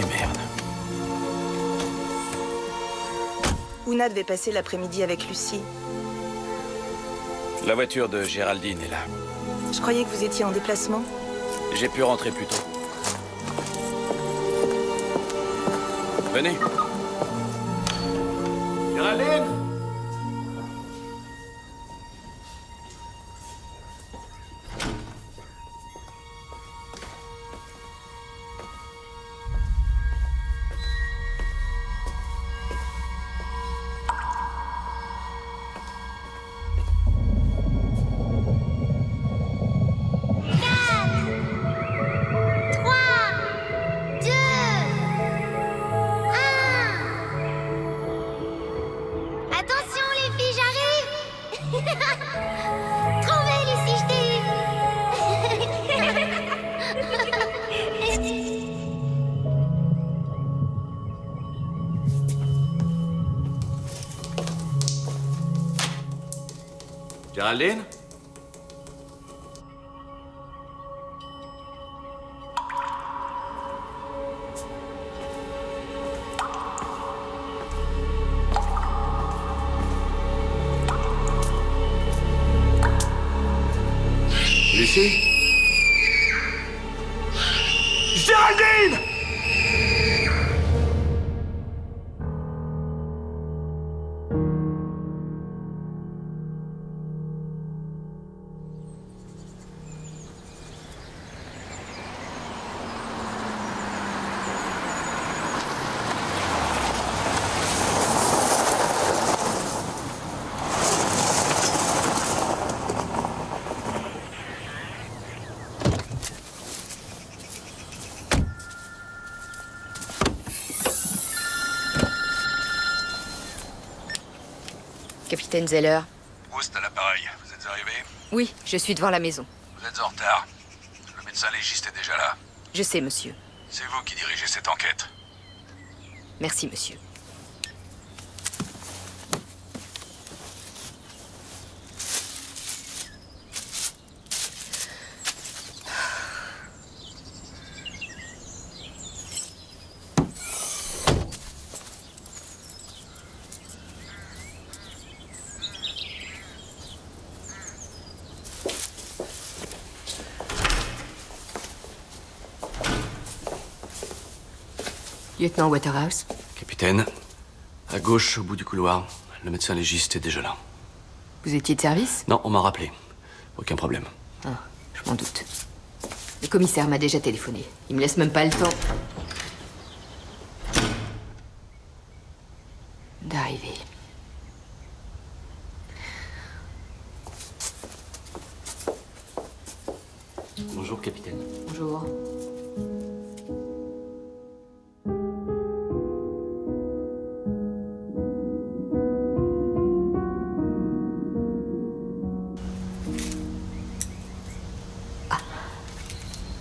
Mais merde. Ouna devait passer l'après-midi avec Lucie. La voiture de Géraldine est là. Je croyais que vous étiez en déplacement. J'ai pu rentrer plus tôt. Venez. Géraldine! Attention les filles, j'arrive. Trouvez Lucie, je t'ai eu. Géraldine? Lucie? Géraldine! Capitaine Zeller. Proust à l'appareil. Vous êtes arrivé? Oui, je suis devant la maison. Vous êtes en retard. Le médecin légiste est déjà là. Je sais, monsieur. C'est vous qui dirigez cette enquête. Merci, monsieur. Lieutenant Waterhouse. Capitaine, à gauche, au bout du couloir, le médecin légiste est déjà là. Vous étiez de service? Non, on m'a rappelé. Aucun problème. Ah, je m'en doute. Le commissaire m'a déjà téléphoné. Il me laisse même pas le temps d'arriver. Bonjour, capitaine. Bonjour.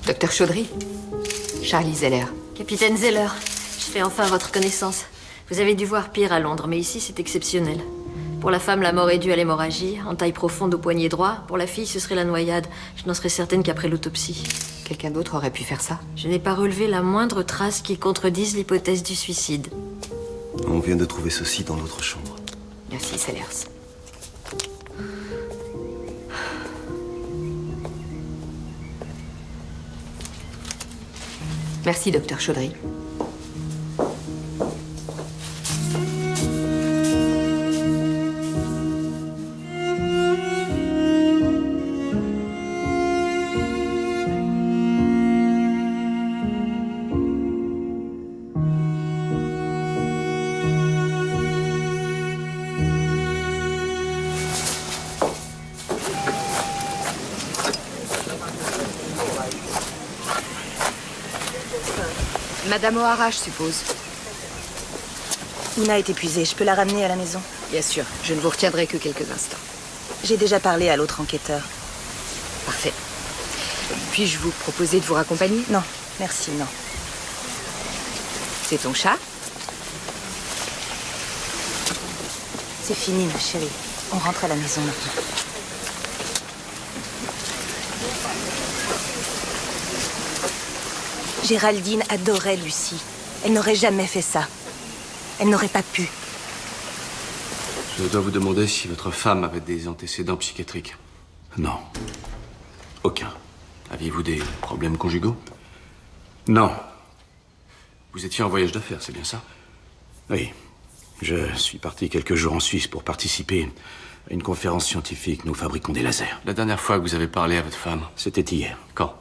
Docteur Chaudry. Charlie Zeller. Capitaine Zeller, je fais enfin votre connaissance. Vous avez dû voir pire à Londres, mais ici c'est exceptionnel. Pour la femme, la mort est due à l'hémorragie, entaille profonde au poignet droit. Pour la fille, ce serait la noyade. Je n'en serais certaine qu'après l'autopsie. Quelqu'un d'autre aurait pu faire ça? Je n'ai pas relevé la moindre trace qui contredise l'hypothèse du suicide. On vient de trouver ceci dans l'autre chambre. Merci, Sellers. Merci, docteur Chaudry. Madame O'Hara, je suppose. Ouna est épuisée, je peux la ramener à la maison. Bien sûr, je ne vous retiendrai que quelques instants. J'ai déjà parlé à l'autre enquêteur. Parfait. Puis-je vous proposer de vous raccompagner? Non, merci, non. C'est ton chat? C'est fini, ma chérie. On rentre à la maison maintenant. Géraldine adorait Lucie. Elle n'aurait jamais fait ça. Elle n'aurait pas pu. Je dois vous demander si votre femme avait des antécédents psychiatriques. Non. Aucun. Aviez-vous des problèmes conjugaux? Non. Vous étiez en voyage d'affaires, c'est bien ça? Oui. Je suis parti quelques jours en Suisse pour participer à une conférence scientifique. Nous fabriquons des lasers. La dernière fois que vous avez parlé à votre femme? C'était hier. Quand?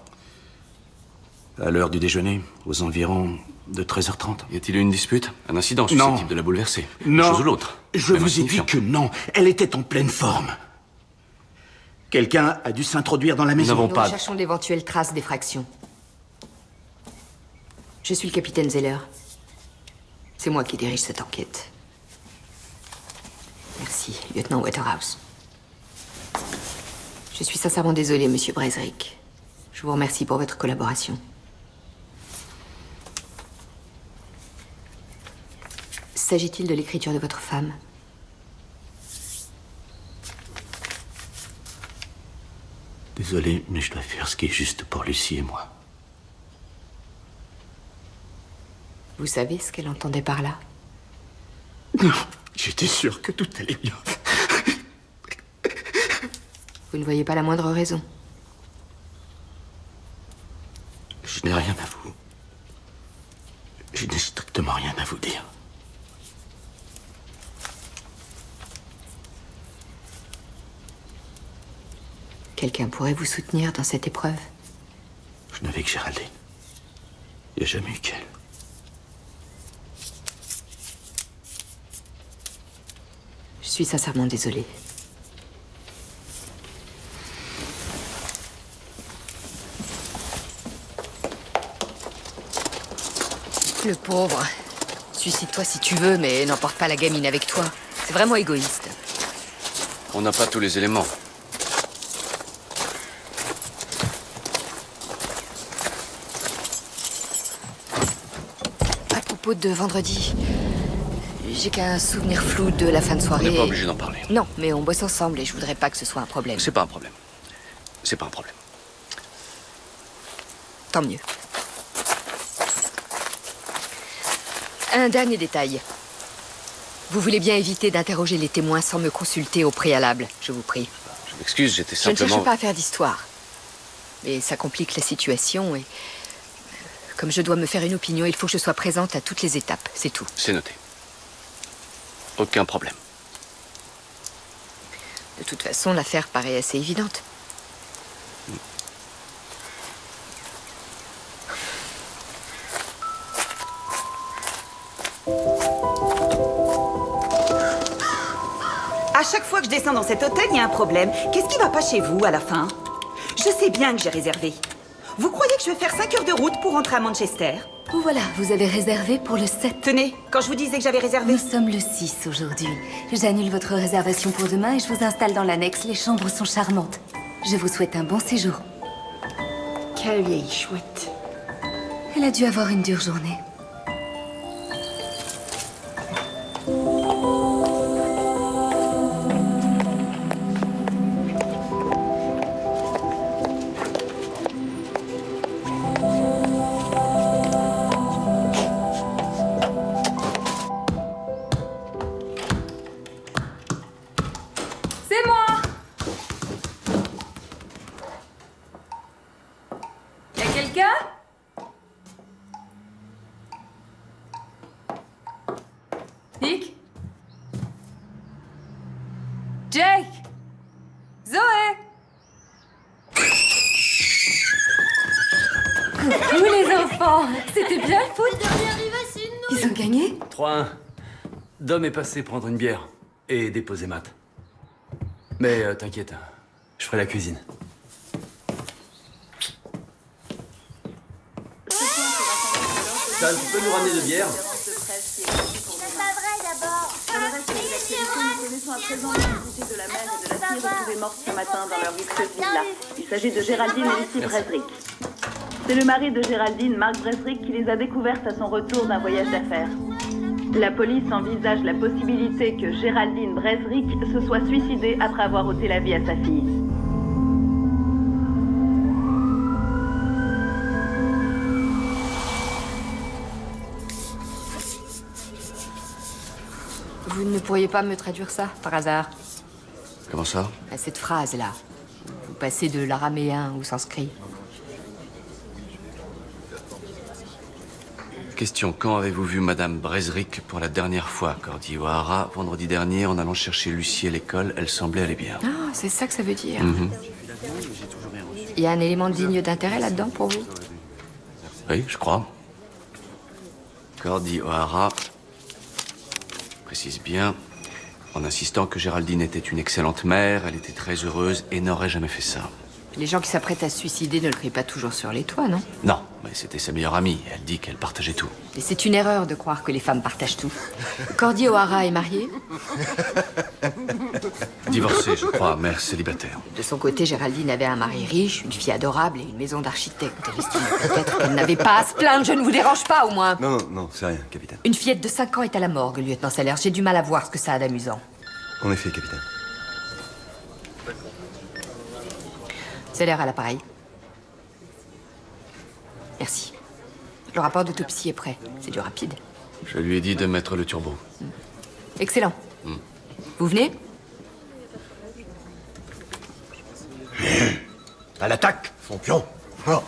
À l'heure du déjeuner, aux environs de 13h30. Y a-t-il eu une dispute? Un incident Non. susceptible de la bouleverser? Non. Une chose ou l'autre? Je Même vous ai dit insignifiant. que non. Elle était en pleine forme. Quelqu'un a dû s'introduire dans la maison. n'avons Nous pas- recherchons d'éventuelles traces d'effraction. Je suis le capitaine Zeller. C'est moi qui dirige cette enquête. Merci, lieutenant Waterhouse. Je suis sincèrement désolé, monsieur Bresrick. Je vous remercie pour votre collaboration. S'agit-il de l'écriture de votre femme? Désolé, mais je dois faire ce qui est juste pour Lucie et moi. Vous savez ce qu'elle entendait par là? Non, j'étais sûr que tout allait bien. Vous ne voyez pas la moindre raison. Je n'ai rien à vous. Je n'ai strictement rien à vous dire. Quelqu'un pourrait vous soutenir dans cette épreuve? Je n'avais que Géraldine. Il n'y a jamais eu qu'elle. Je suis sincèrement désolée. Le pauvre. Suicide-toi si tu veux, mais n'emporte pas la gamine avec toi. C'est vraiment égoïste. On n'a pas tous les éléments. À propos de vendredi, j'ai qu'un souvenir flou de la fin de On soirée. n'est pas obligé d'en parler. Non, mais on bosse ensemble et je voudrais pas que ce soit un problème. C'est pas un problème. C'est pas un problème. Tant mieux. Un dernier détail. Vous voulez bien éviter d'interroger les témoins sans me consulter au préalable, je vous prie. Je m'excuse, j'étais Je ne simplement... cherche pas à faire d'histoire. Mais ça complique la situation et... Comme je dois me faire une opinion, il faut que je sois présente à toutes les étapes, c'est tout. C'est noté. Aucun problème. De toute façon, l'affaire paraît assez évidente. À chaque fois que je descends dans cet hôtel, il y a un problème. Qu'est-ce qui va pas chez vous à la fin? Je sais bien que j'ai réservé. Vous croyez que je vais faire 5 heures de route pour rentrer à Manchester? Oh voilà, vous avez réservé pour le 7. Tenez, quand je vous disais que j'avais réservé... Nous sommes le 6 aujourd'hui. J'annule votre réservation pour demain et je vous installe dans l'annexe. Les chambres sont charmantes. Je vous souhaite un bon séjour. Quelle vieille chouette. Elle a dû avoir une dure journée. C'est moi! Y a quelqu'un? Nick? Jake? Zoé? Coucou les enfants! C'était bien le foot? Ils ont gagné? 3-1. Dom est passé prendre une bière et déposer Matt. Mais t'inquiète, je ferai la cuisine. Dan, tu peux nous ramener de bière? C'est pas vrai d'abord. Connaissons à présent l'identité de la mère et de la fille retrouvée morte ce matin dans leur visqueuse villa. Il s'agit de Géraldine et Lucy Bresrick. C'est le mari de Géraldine, Mark Bresrick, qui les a découvertes à son retour d'un voyage d'affaires. La police envisage la possibilité que Géraldine Bresrick se soit suicidée après avoir ôté la vie à sa fille. pourriez pas me traduire ça, par hasard? Comment ça? Cette phrase-là. Vous passez de l'araméen au sanskrit. Question, quand avez-vous vu Madame Brezric pour la dernière fois, Cordy O'Hara? Vendredi dernier, en allant chercher Lucie à l'école, elle semblait aller bien. Ah, c'est ça que ça veut dire. Mhm. Il y a un élément digne d'intérêt là-dedans pour vous? Oui, je crois. Cordy O'Hara précise bien, en insistant que Géraldine était une excellente mère, elle était très heureuse et n'aurait jamais fait ça. Les gens qui s'apprêtent à se suicider ne le crient pas toujours sur les toits, non? Non, mais c'était sa meilleure amie. Elle dit qu'elle partageait tout. Et c'est une erreur de croire que les femmes partagent tout. Cordy O'Hara est mariée? Divorcée, je crois, mère célibataire. De son côté, Géraldine avait un mari riche, une fille adorable et une maison d'architecte. Elle estimait peut-être qu'elle n'avait pas à se plaindre. Je ne vous dérange pas, au moins. Non, non, non, c'est rien, capitaine. Une fillette de 5 ans est à la morgue, lieutenant Salaire. J'ai du mal à voir ce que ça a d'amusant. En effet, capitaine. Salaire à l'appareil. Merci. Le rapport d'autopsie est prêt. C'est du rapide. Je lui ai dit de mettre le turbo. Excellent. Vous venez? À l'attaque, son pion. Oh.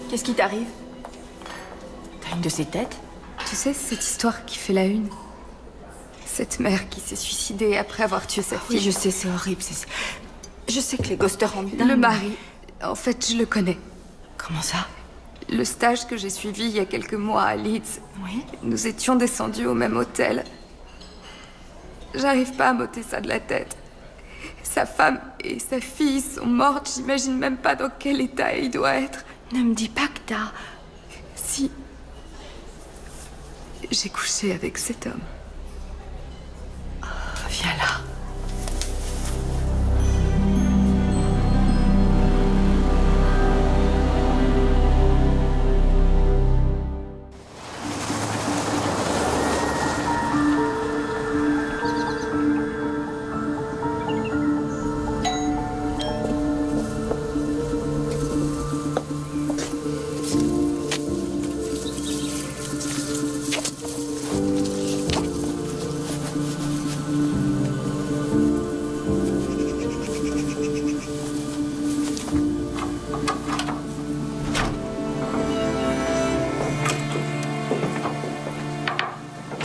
Qu'est-ce qui t'arrive? T'as une de ces têtes? Tu sais, cette histoire qui fait la une. Cette mère qui s'est suicidée après avoir tué sa fille. Oui, je sais, c'est horrible. Je sais que les gosses te rendent dingue. Le mari, en fait, je le connais. Comment ça? Le stage que j'ai suivi il y a quelques mois à Leeds. Oui. Nous étions descendus au même hôtel. J'arrive pas à m'ôter ça de la tête. Sa femme et sa fille sont mortes. J'imagine même pas dans quel état il doit être. Ne me dis pas que t'as... Si. J'ai couché avec cet homme. Viens là.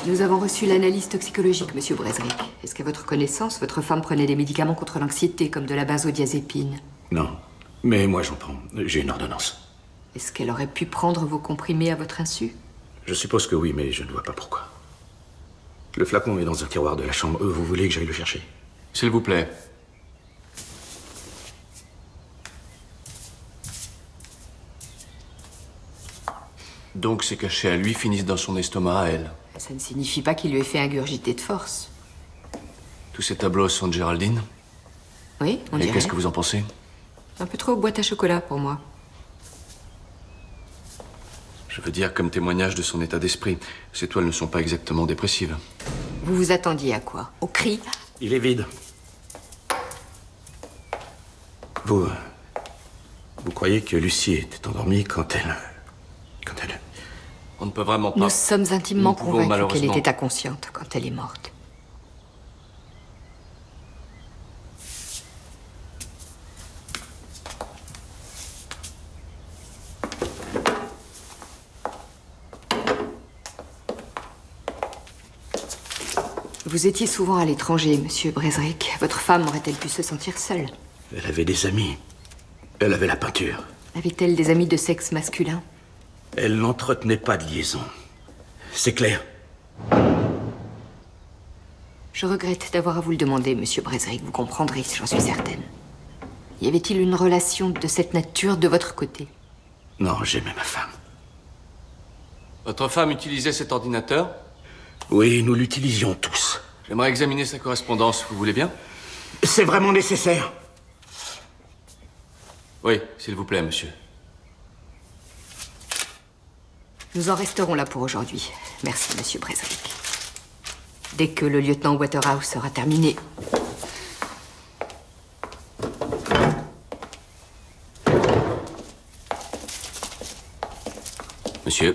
Nous avons reçu l'analyse toxicologique, monsieur Brezric. Est-ce qu'à votre connaissance, votre femme prenait des médicaments contre l'anxiété, comme de la benzodiazépine? Non, mais moi j'en prends. J'ai une ordonnance. Est-ce qu'elle aurait pu prendre vos comprimés à votre insu? Je suppose que oui, mais je ne vois pas pourquoi. Le flacon est dans un tiroir de la chambre. Vous voulez que j'aille le chercher? S'il vous plaît. Donc ces cachets à lui finissent dans son estomac à elle. Ça ne signifie pas qu'il lui ait fait ingurgiter de force. Tous ces tableaux sont de Géraldine? Oui, on dirait. Et qu'est-ce que vous en pensez? Un peu trop boîte à chocolat pour moi. Je veux dire comme témoignage de son état d'esprit. Ces toiles ne sont pas exactement dépressives. Vous vous attendiez à quoi? Au cri? Il est vide. Vous croyez que Lucie était endormie quand elle... On ne peut vraiment pas. Nous sommes intimement Nous pouvons, convaincus qu'elle malheureusement. était inconsciente quand elle est morte. Vous étiez souvent à l'étranger, monsieur Brezric. Votre femme aurait-elle pu se sentir seule? Elle avait des amis. Elle avait la peinture. Avait-elle des amis de sexe masculin? Elle n'entretenait pas de liaison. C'est clair. Je regrette d'avoir à vous le demander, monsieur Brezric. Vous comprendrez, j'en suis certaine. Y avait-il une relation de cette nature de votre côté? Non, j'aimais ma femme. Votre femme utilisait cet ordinateur? Oui, nous l'utilisions tous. J'aimerais examiner sa correspondance, vous voulez bien? C'est vraiment nécessaire. Oui, s'il vous plaît, monsieur. Nous en resterons là pour aujourd'hui. Merci, monsieur Bresrick. Dès que le lieutenant Waterhouse sera terminé... Monsieur.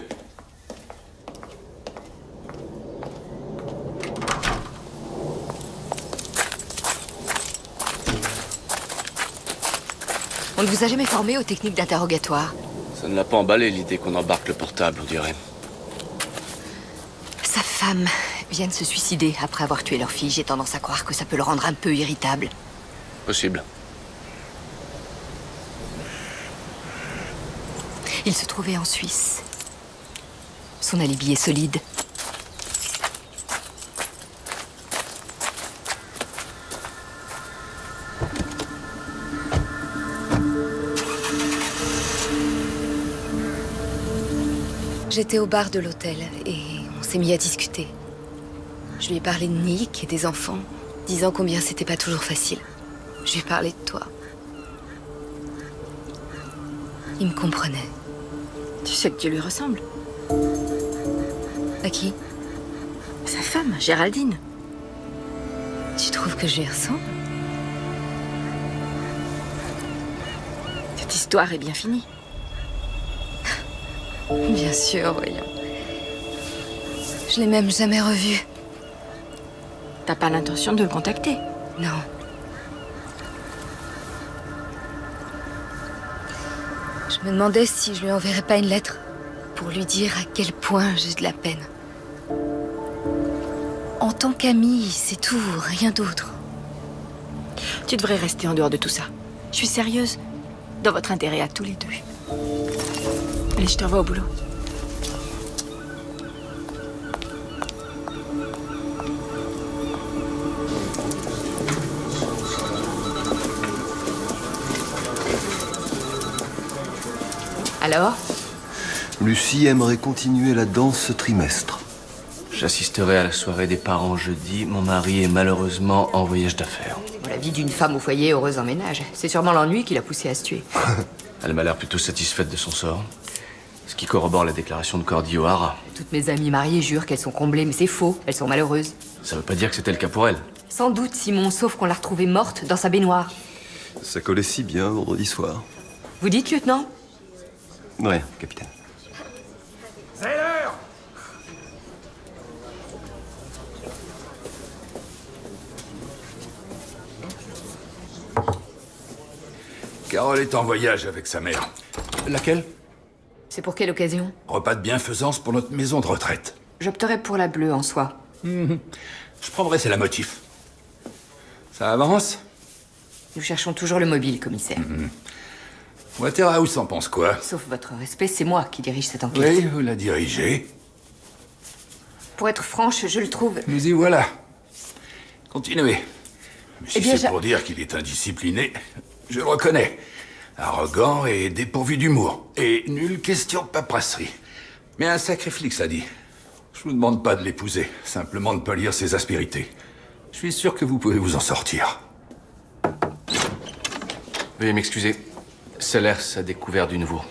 On ne vous a jamais formé aux techniques d'interrogatoire? Ça ne l'a pas emballé, l'idée qu'on embarque le portable, on dirait. Sa femme vient de se suicider après avoir tué leur fille. J'ai tendance à croire que ça peut le rendre un peu irritable. Possible. Il se trouvait en Suisse. Son alibi est solide. J'étais au bar de l'hôtel et on s'est mis à discuter. Je lui ai parlé de Nick et des enfants, disant combien c'était pas toujours facile. Je lui ai parlé de toi. Il me comprenait. Tu sais que tu lui ressembles. À qui? Sa femme, Géraldine. Tu trouves que je lui ressemble? Cette histoire est bien finie. Bien sûr, voyons. Je l'ai même jamais revu. T'as pas l'intention de le contacter? Non. Je me demandais si je lui enverrais pas une lettre pour lui dire à quel point j'ai de la peine. En tant qu'amie, c'est tout, rien d'autre. Tu devrais rester en dehors de tout ça. Je suis sérieuse. Dans votre intérêt à tous les deux. Allez, je te revois au boulot. Alors? Lucie aimerait continuer la danse ce trimestre. J'assisterai à la soirée des parents jeudi. Mon mari est malheureusement en voyage d'affaires. La vie d'une femme au foyer heureuse en ménage. C'est sûrement l'ennui qui l'a poussée à se tuer. Elle m'a l'air plutôt satisfaite de son sort. Ce qui corrobore la déclaration de Cordy O'Hara. Toutes mes amies mariées jurent qu'elles sont comblées, mais c'est faux. Elles sont malheureuses. Ça veut pas dire que c'était le cas pour elle. Sans doute, Simon, sauf qu'on l'a retrouvée morte dans sa baignoire. Ça collait si bien vendredi soir. Vous dites, lieutenant? Ouais, capitaine. C'est l'heure! Carole est en voyage avec sa mère. Laquelle? C'est pour quelle occasion? Repas de bienfaisance pour notre maison de retraite. J'opterais pour la bleue en soi. Je prendrai, c'est la motif. Ça avance? Nous cherchons toujours le mobile, commissaire. Waterhouse en pense quoi? Sauf votre respect, c'est moi qui dirige cette enquête. Oui, vous la dirigez. Pour être franche, je le trouve... Nous y voilà. Continuez. Mais si Eh bien, c'est pour dire qu'il est indiscipliné, je le reconnais. Arrogant et dépourvu d'humour. Et nulle question de paperasserie. Mais un sacré flic, ça dit. Je vous demande pas de l'épouser, simplement de pas lire ses aspérités. Je suis sûr que vous pouvez vous en sortir. Veuillez m'excuser. Sellers a découvert du nouveau.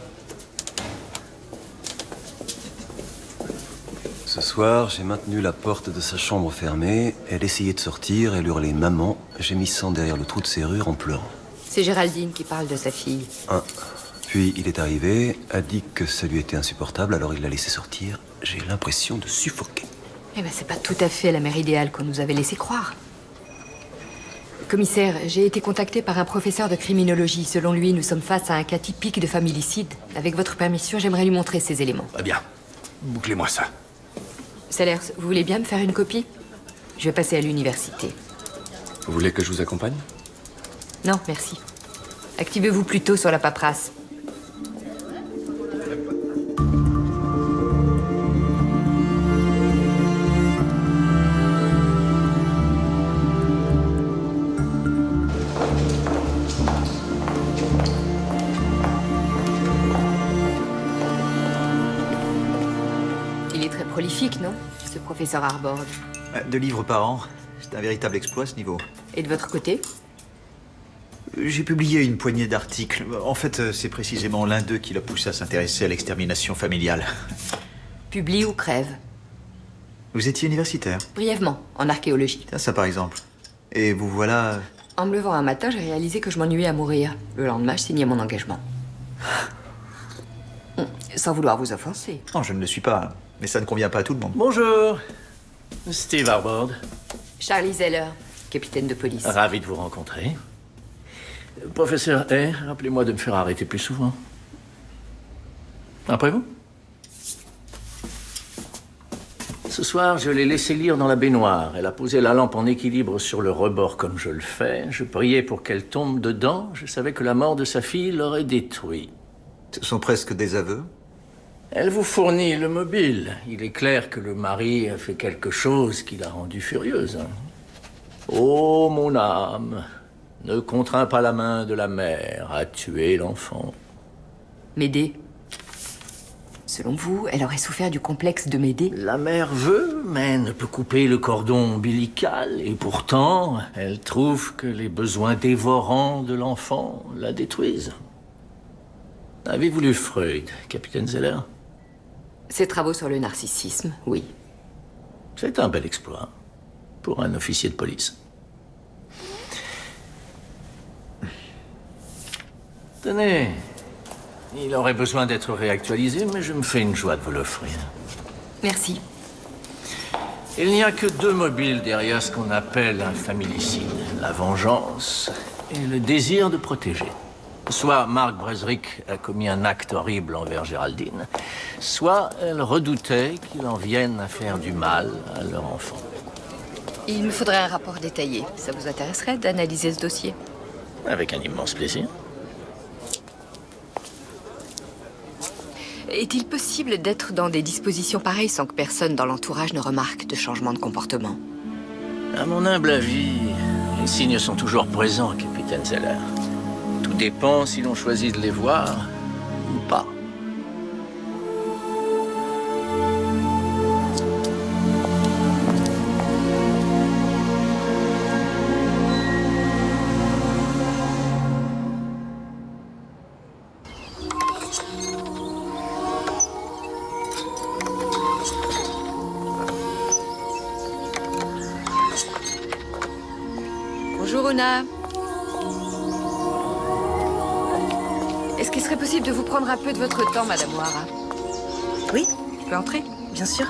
Ce soir, j'ai maintenu la porte de sa chambre fermée. Elle essayait de sortir, elle hurlait « Maman », gémissant derrière le trou de serrure en pleurant. C'est Géraldine qui parle de sa fille. Puis il est arrivé, a dit que ça lui était insupportable, alors il l'a laissé sortir. J'ai l'impression de suffoquer. Eh ben, c'est pas tout à fait la mère idéale qu'on nous avait laissé croire. Commissaire, j'ai été contacté par un professeur de criminologie. Selon lui, nous sommes face à un cas typique de familicide. Avec votre permission, j'aimerais lui montrer ces éléments. Très bien. Bouclez-moi ça. Sellers, vous voulez bien me faire une copie? Je vais passer à l'université. Vous voulez que je vous accompagne? Non, merci. Activez-vous plutôt sur la paperasse. Il est très prolifique, non, ce professeur Arbord? 2 livres par an. C'est un véritable exploit, ce niveau. Et de votre côté? J'ai publié une poignée d'articles. En fait, c'est précisément l'un d'eux qui l'a poussé à s'intéresser à l'extermination familiale. Publie ou crève. Vous étiez universitaire? Brièvement, en archéologie. Ça par exemple. Et vous voilà... En me levant un matin, j'ai réalisé que je m'ennuyais à mourir. Le lendemain, je signais mon engagement. Sans vouloir vous offenser. Non, je ne le suis pas. Mais ça ne convient pas à tout le monde. Bonjour. Steve Arbord. Charlie Zeller, capitaine de police. Ravi de vous rencontrer. Professeur Hay, rappelez-moi de me faire arrêter plus souvent. Après vous? Ce soir, je l'ai laissée lire dans la baignoire. Elle a posé la lampe en équilibre sur le rebord comme je le fais. Je priais pour qu'elle tombe dedans. Je savais que la mort de sa fille l'aurait détruit. Ce sont presque des aveux. Elle vous fournit le mobile. Il est clair que le mari a fait quelque chose qui l'a rendue furieuse. Oh, mon âme, ne contrains pas la main de la mère à tuer l'enfant. Médée. Selon vous, elle aurait souffert du complexe de Médée? La mère veut, mais ne peut couper le cordon ombilical. Et pourtant, elle trouve que les besoins dévorants de l'enfant la détruisent. Avez-vous lu Freud, capitaine Zeller? Ses travaux sur le narcissisme, oui. C'est un bel exploit pour un officier de police. Tenez, il aurait besoin d'être réactualisé, mais je me fais une joie de vous l'offrir. Merci. Il n'y a que 2 mobiles derrière ce qu'on appelle un familicide. La vengeance et le désir de protéger. Soit Mark Bresrick a commis un acte horrible envers Géraldine, soit elle redoutait qu'il en vienne à faire du mal à leur enfant. Il me faudrait un rapport détaillé. Ça vous intéresserait d'analyser ce dossier? Avec un immense plaisir. Est-il possible d'être dans des dispositions pareilles sans que personne dans l'entourage ne remarque de changement de comportement? À mon humble avis, les signes sont toujours présents, capitaine Zeller. Tout dépend si l'on choisit de les voir ou pas. Bonjour, Ona. Est-ce qu'il serait possible de vous prendre un peu de votre temps, Madame O'Hara? Oui. Je peux entrer? Bien sûr.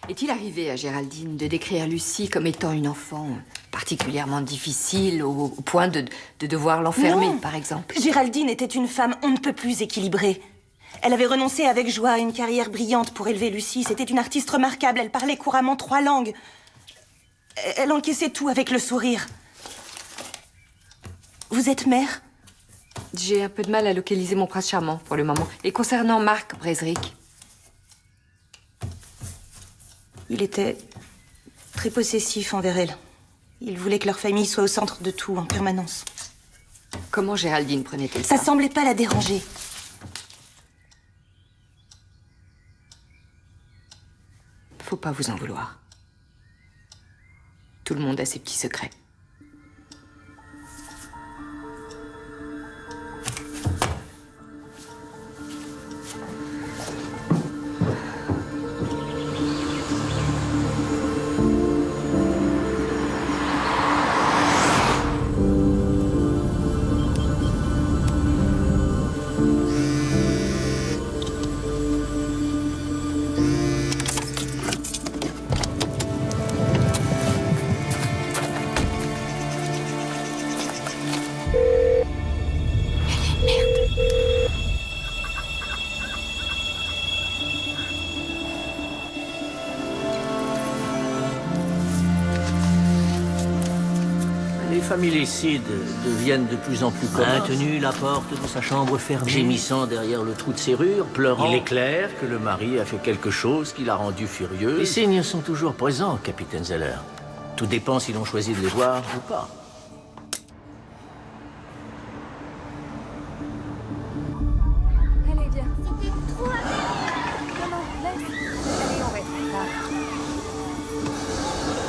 Est-il arrivé à Géraldine de décrire Lucie comme étant une enfant particulièrement difficile, au point de devoir l'enfermer, Non. par exemple? Géraldine était une femme on ne peut plus équilibrée. Elle avait renoncé avec joie à une carrière brillante pour élever Lucie. C'était une artiste remarquable. Elle parlait couramment 3 langues. Elle encaissait tout avec le sourire. Vous êtes mère? J'ai un peu de mal à localiser mon prince charmant pour le moment. Et concernant Mark Bresrick? Il était très possessif envers elle. Il voulait que leur famille soit au centre de tout, en permanence. Comment Géraldine prenait-elle ça? Ça semblait pas la déranger. Faut pas vous en vouloir. Tout le monde a ses petits secrets. Les familicides deviennent de plus en plus communs. Maintenu la porte de sa chambre fermée, gémissant derrière le trou de serrure, pleurant. Il est clair que le mari a fait quelque chose qui l'a rendu furieux. Les signes sont toujours présents, capitaine Zeller. Tout dépend si l'on choisit de les voir ou pas. Allez, viens. C'était trop Comment? Laisse. Allez, on reste là.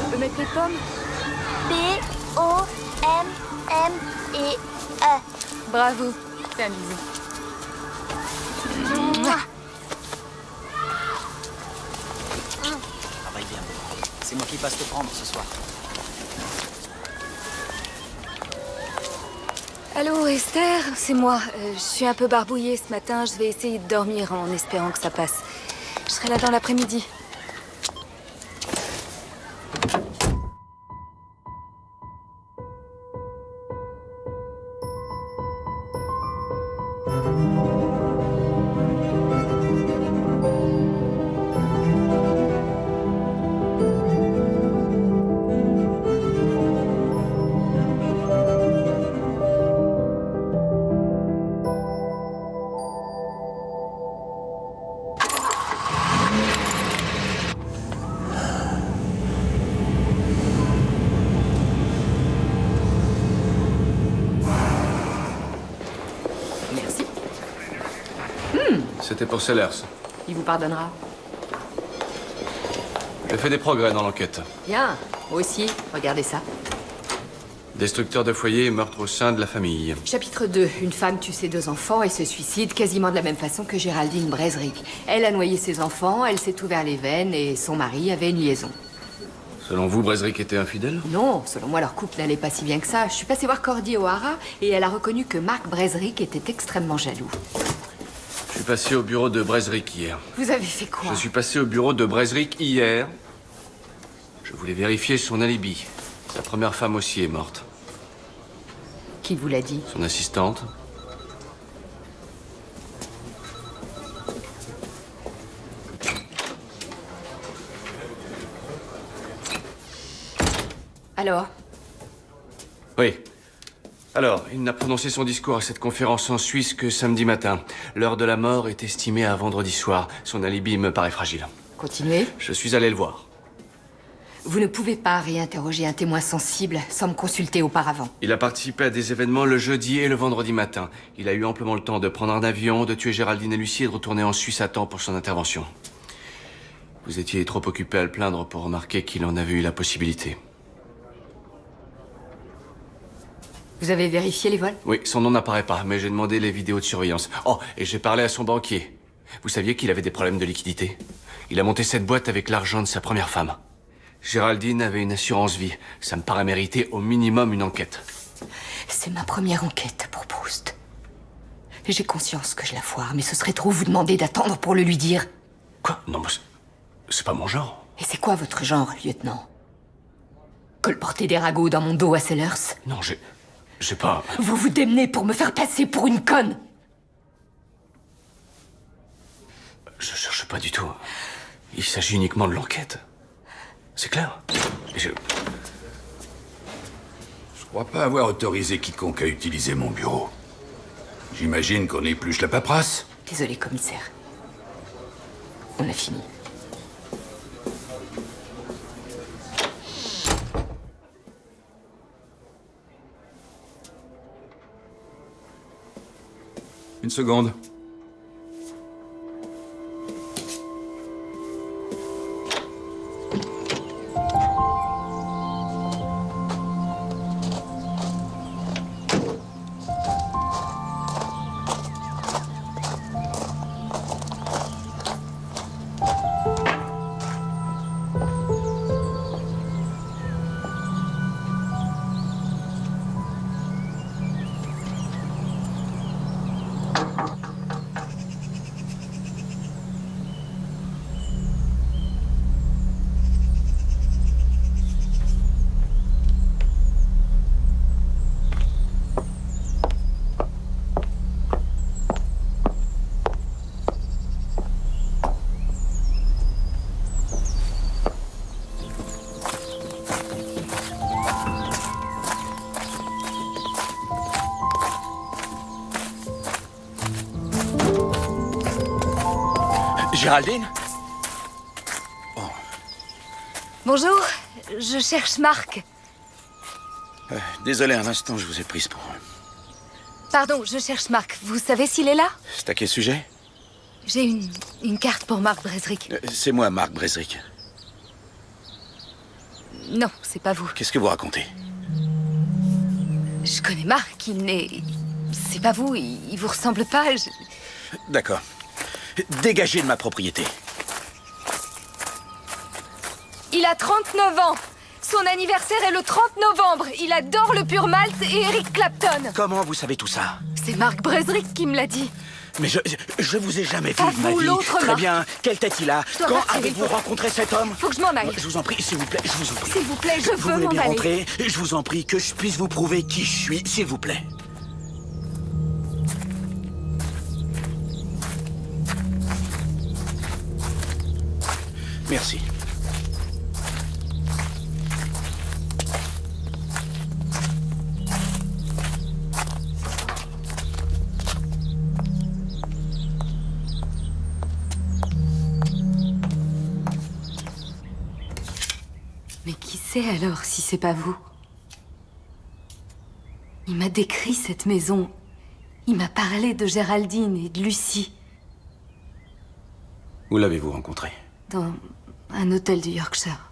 On peut mettre les pommes? B-O-M-M-E. Bravo. Fais un bisou. Travaille bien. C'est moi qui passe te prendre ce soir. Allô, Esther, c'est moi. Je suis un peu barbouillée ce matin. Je vais essayer de dormir en espérant que ça passe. Je serai là dans l'après-midi. Merci. C'était pour Sellers. Il vous pardonnera. J'ai fait des progrès dans l'enquête. Bien. Moi aussi. Regardez ça. Destructeur de foyer et meurtre au sein de la famille. Chapitre 2. Une femme tue ses 2 enfants et se suicide quasiment de la même façon que Géraldine Brezric. Elle a noyé ses enfants, elle s'est ouvert les veines et son mari avait une liaison. Selon vous, Brezric était infidèle? Non, selon moi, leur couple n'allait pas si bien que ça. Je suis passée voir Cordy O'Hara et elle a reconnu que Mark Brezric était extrêmement jaloux. Je suis passé au bureau de Brezric hier. Vous avez fait quoi? Je suis passé au bureau de Brezric hier. Je voulais vérifier son alibi. Sa première femme aussi est morte. Qui vous l'a dit? Son assistante. Alors? Oui. Alors, il n'a prononcé son discours à cette conférence en Suisse que samedi matin. L'heure de la mort est estimée à vendredi soir. Son alibi me paraît fragile. Continuez. Je suis allé le voir. Vous ne pouvez pas réinterroger un témoin sensible sans me consulter auparavant. Il a participé à des événements le jeudi et le vendredi matin. Il a eu amplement le temps de prendre un avion, de tuer Géraldine et Lucie et de retourner en Suisse à temps pour son intervention. Vous étiez trop occupé à le plaindre pour remarquer qu'il en avait eu la possibilité. Vous avez vérifié les vols? Oui, son nom n'apparaît pas, mais j'ai demandé les vidéos de surveillance. Oh, et j'ai parlé à son banquier. Vous saviez qu'il avait des problèmes de liquidité? Il a monté cette boîte avec l'argent de sa première femme. Géraldine avait une assurance vie. Ça me paraît mériter au minimum une enquête. C'est ma première enquête pour Proust. J'ai conscience que je la foire, mais ce serait trop vous demander d'attendre pour le lui dire. Quoi? Non, mais c'est pas mon genre. Et c'est quoi votre genre, lieutenant? Colporter des ragots dans mon dos à Sellers? Non, j'ai pas... Vous vous démenez pour me faire passer pour une conne? Je cherche pas du tout. Il s'agit uniquement de l'enquête. C'est clair? Je crois pas avoir autorisé quiconque à utiliser mon bureau. J'imagine qu'on épluche la paperasse. Désolé, commissaire. On a fini. Une seconde. Géraldine? Bonjour, je cherche Marc. Désolé, un instant, je vous ai prise pour... Pardon, je cherche Marc. Vous savez s'il est là? C'est à quel sujet? J'ai une carte pour Marc Bresrick. C'est moi, Marc Bresrick. Non, c'est pas vous. Qu'est-ce que vous racontez? Je connais Marc, il n'est... C'est pas vous, il vous ressemble pas. D'accord. Dégagez de ma propriété. Il a 39 ans. Son anniversaire est le 30 novembre. Il adore le pur malt et Eric Clapton. Comment vous savez tout ça? C'est Marc Bresrick qui me l'a dit. Mais je vous ai jamais vu Pas de ma vous, vie. l'autre Très Marc. bien. Quelle tête il a? dois Quand partir, avez-vous il faut- rencontré cet homme? Faut que je m'en aille. Je vous en prie, s'il vous plaît, je vous en prie. S'il vous plaît, je Vous veux voulez m'en bien aller. rentrer? Je vous en prie, que je puisse vous prouver qui je suis, s'il vous plaît. Merci. Mais qui c'est alors, si c'est pas vous? Il m'a décrit cette maison. Il m'a parlé de Géraldine et de Lucie. Où l'avez-vous rencontré? Dans un hôtel du Yorkshire.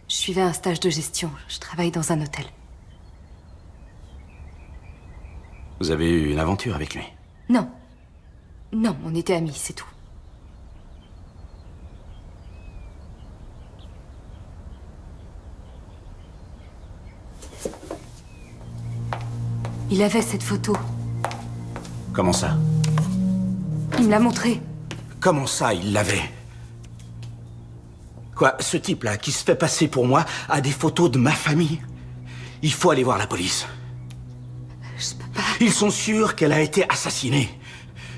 Je suivais un stage de gestion. Je travaille dans un hôtel. Vous avez eu une aventure avec lui? Non. Non, on était amis, c'est tout. Il avait cette photo. Comment ça? Il me l'a montrée. Comment ça, il l'avait? Quoi, ce type-là, qui se fait passer pour moi, a des photos de ma famille? Il faut aller voir la police. Je peux pas. Ils sont sûrs qu'elle a été assassinée.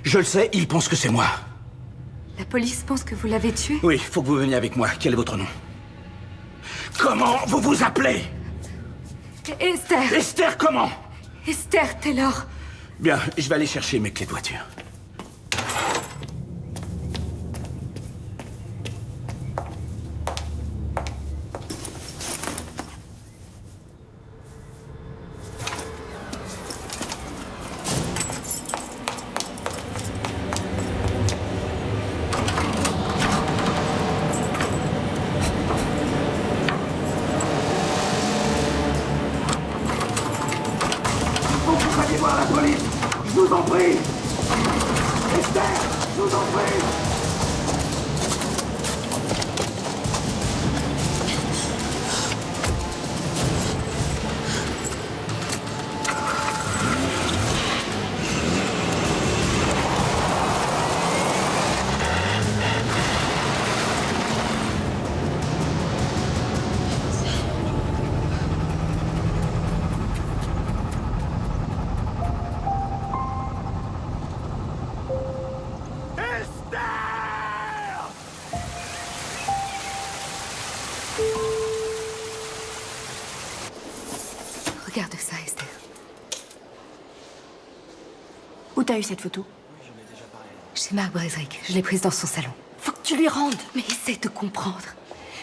Je le sais, ils pensent que c'est moi. La police pense que vous l'avez tuée? Oui, faut que vous veniez avec moi. Quel est votre nom? Comment vous vous appelez? Esther. Esther, comment? Esther Taylor. Bien, je vais aller chercher mes clés de voiture. Allez voir la police, je vous en prie. Esther, je vous en prie. Regarde ça, Esther. Où t'as eu cette photo? Chez Marc Bresrick. Je l'ai prise dans son salon. Faut que tu lui rendes. Mais essaie de comprendre.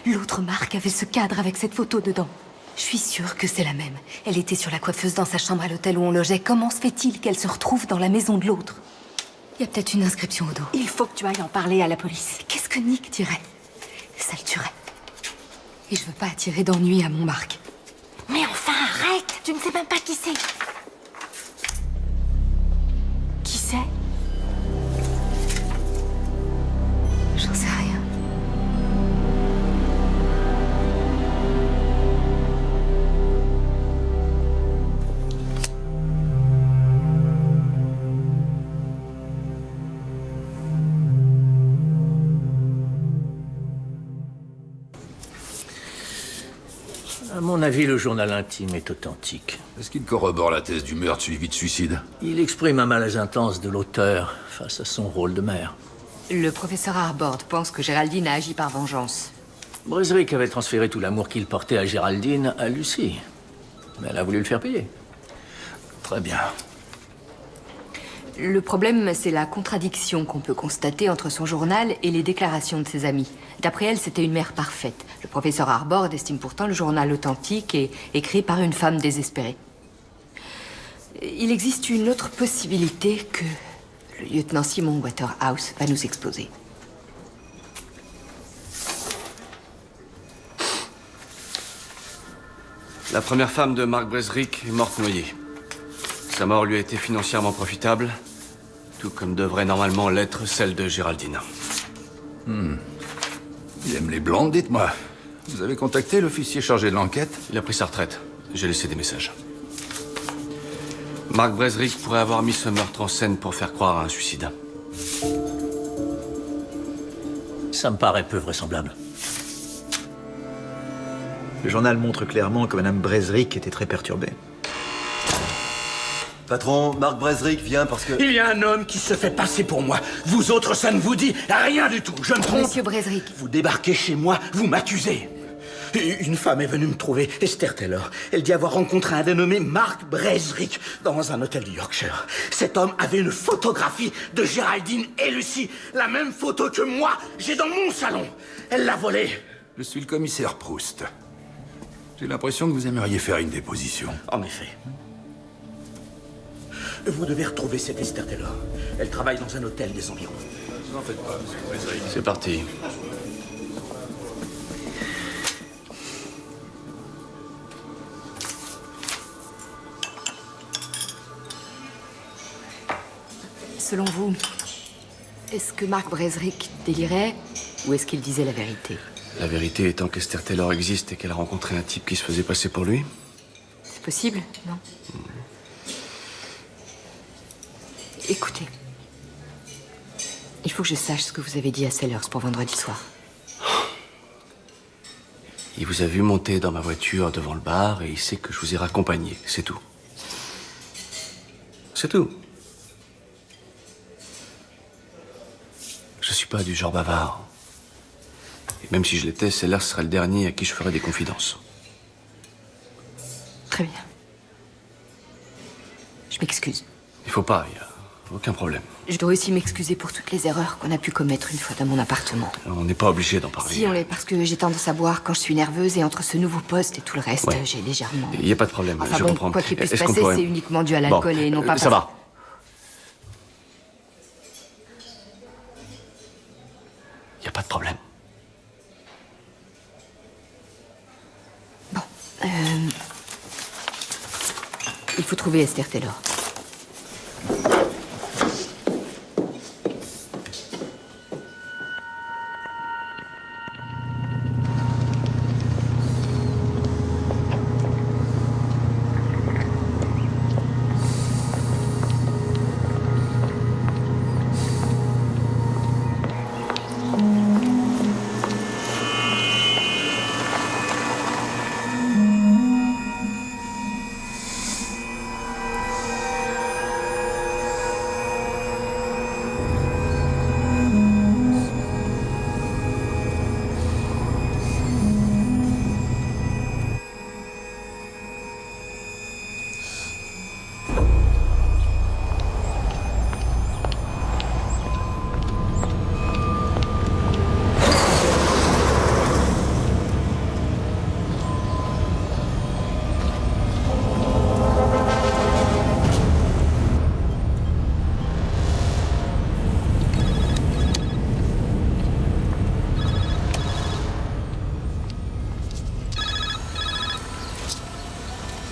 L'autre Marc avait ce cadre avec cette photo dedans. Je suis sûre que c'est la même. Elle était sur la coiffeuse dans sa chambre à l'hôtel où on logeait. Comment se fait-il qu'elle se retrouve dans la maison de l'autre? Il y a peut-être une inscription au dos. Il faut que tu ailles en parler à la police. Qu'est-ce que Nick dirait? Ça le tuerait. Et je veux pas attirer d'ennui à mon Marc. Mais enfin, arrête! Tu ne sais même pas qui c'est. Qui c'est? J'en sais rien. À mon avis, le journal intime est authentique. Est-ce qu'il corrobore la thèse du meurtre suivi de suicide? Il exprime un malaise intense de l'auteur face à son rôle de mère. Le professeur Arbord pense que Géraldine a agi par vengeance. Bresrick avait transféré tout l'amour qu'il portait à Géraldine à Lucie. Mais elle a voulu le faire payer. Très bien. Le problème, c'est la contradiction qu'on peut constater entre son journal et les déclarations de ses amis. D'après elle, c'était une mère parfaite. Le professeur Arbord estime pourtant le journal authentique et écrit par une femme désespérée. Il existe une autre possibilité que le lieutenant Simon Waterhouse va nous exposer. La première femme de Mark Bresrick est morte noyée. Sa mort lui a été financièrement profitable, tout comme devrait normalement l'être celle de Géraldine. Il aime les blondes, dites-moi. Vous avez contacté l'officier chargé de l'enquête? Il a pris sa retraite. J'ai laissé des messages. Mark Bresrick pourrait avoir mis ce meurtre en scène pour faire croire à un suicide. Ça me paraît peu vraisemblable. Le journal montre clairement que Madame Bresrick était très perturbée. Patron, Mark Bresrick vient parce que... Il y a un homme qui se fait passer pour moi. Vous autres, ça ne vous dit rien du tout. Je me trompe. Monsieur Bresrick. Vous débarquez chez moi, vous m'accusez. Une femme est venue me trouver, Esther Taylor. Elle dit avoir rencontré un dénommé Mark Bresrick dans un hôtel du Yorkshire. Cet homme avait une photographie de Géraldine et Lucie. La même photo que moi, j'ai dans mon salon. Elle l'a volée. Je suis le commissaire Proust. J'ai l'impression que vous aimeriez faire une déposition. En effet. Vous devez retrouver cette Esther Taylor. Elle travaille dans un hôtel des environs. Vous en faites pas, monsieur Bresrick. C'est parti. Selon vous, est-ce que Mark Bresrick délirait ou est-ce qu'il disait la vérité? La vérité étant qu'Esther Taylor existe et qu'elle a rencontré un type qui se faisait passer pour lui. C'est possible, non? Écoutez, il faut que je sache ce que vous avez dit à Sellers pour vendredi soir. Il vous a vu monter dans ma voiture devant le bar et il sait que je vous ai raccompagné, c'est tout. C'est tout. Je suis pas du genre bavard. Et même si je l'étais, Sellers serait le dernier à qui je ferais des confidences. Très bien. Je m'excuse. Il faut pas, il y a aucun problème. Je dois aussi m'excuser pour toutes les erreurs qu'on a pu commettre une fois dans mon appartement. On n'est pas obligé d'en parler. Si, on l'est parce que j'ai tendance à boire quand je suis nerveuse et entre ce nouveau poste et tout le reste, Ouais. j'ai légèrement... Il n'y a pas de problème, Enfin je bon, comprends. quoi qu'il puisse Est-ce qu'on passer, pourrait- c'est uniquement dû à l'alcool Bon, et non pas... ça va. Il n'y a pas de problème. Il faut trouver Esther Taylor.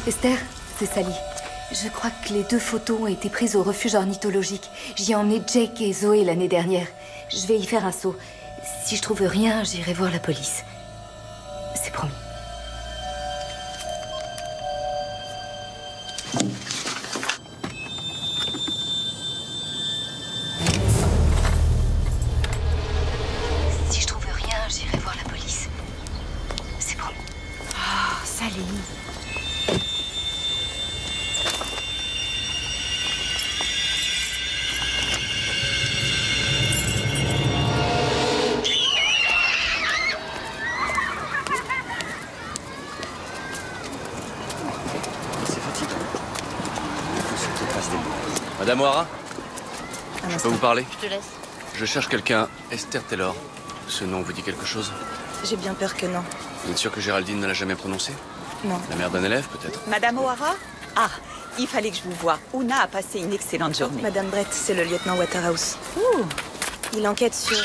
Esther, c'est Sally. Je crois que les 2 photos ont été prises au refuge ornithologique. J'y ai emmené Jake et Zoé l'année dernière. Je vais y faire un saut. Si je trouve rien, j'irai voir la police. C'est promis. Si je trouve rien, j'irai voir la police. C'est promis. Oh, Sally. Madame O'Hara, Je peux vous parler? Je te laisse. Je cherche quelqu'un. Esther Taylor. Ce nom vous dit quelque chose? J'ai bien peur que non. Vous êtes sûr que Géraldine ne l'a jamais prononcé? Non. La mère d'un élève, peut-être? Madame O'Hara? Ah, il fallait que je vous voie. Una a passé une excellente journée. Madame Brett, c'est le lieutenant Waterhouse. Ouh. Il enquête sur...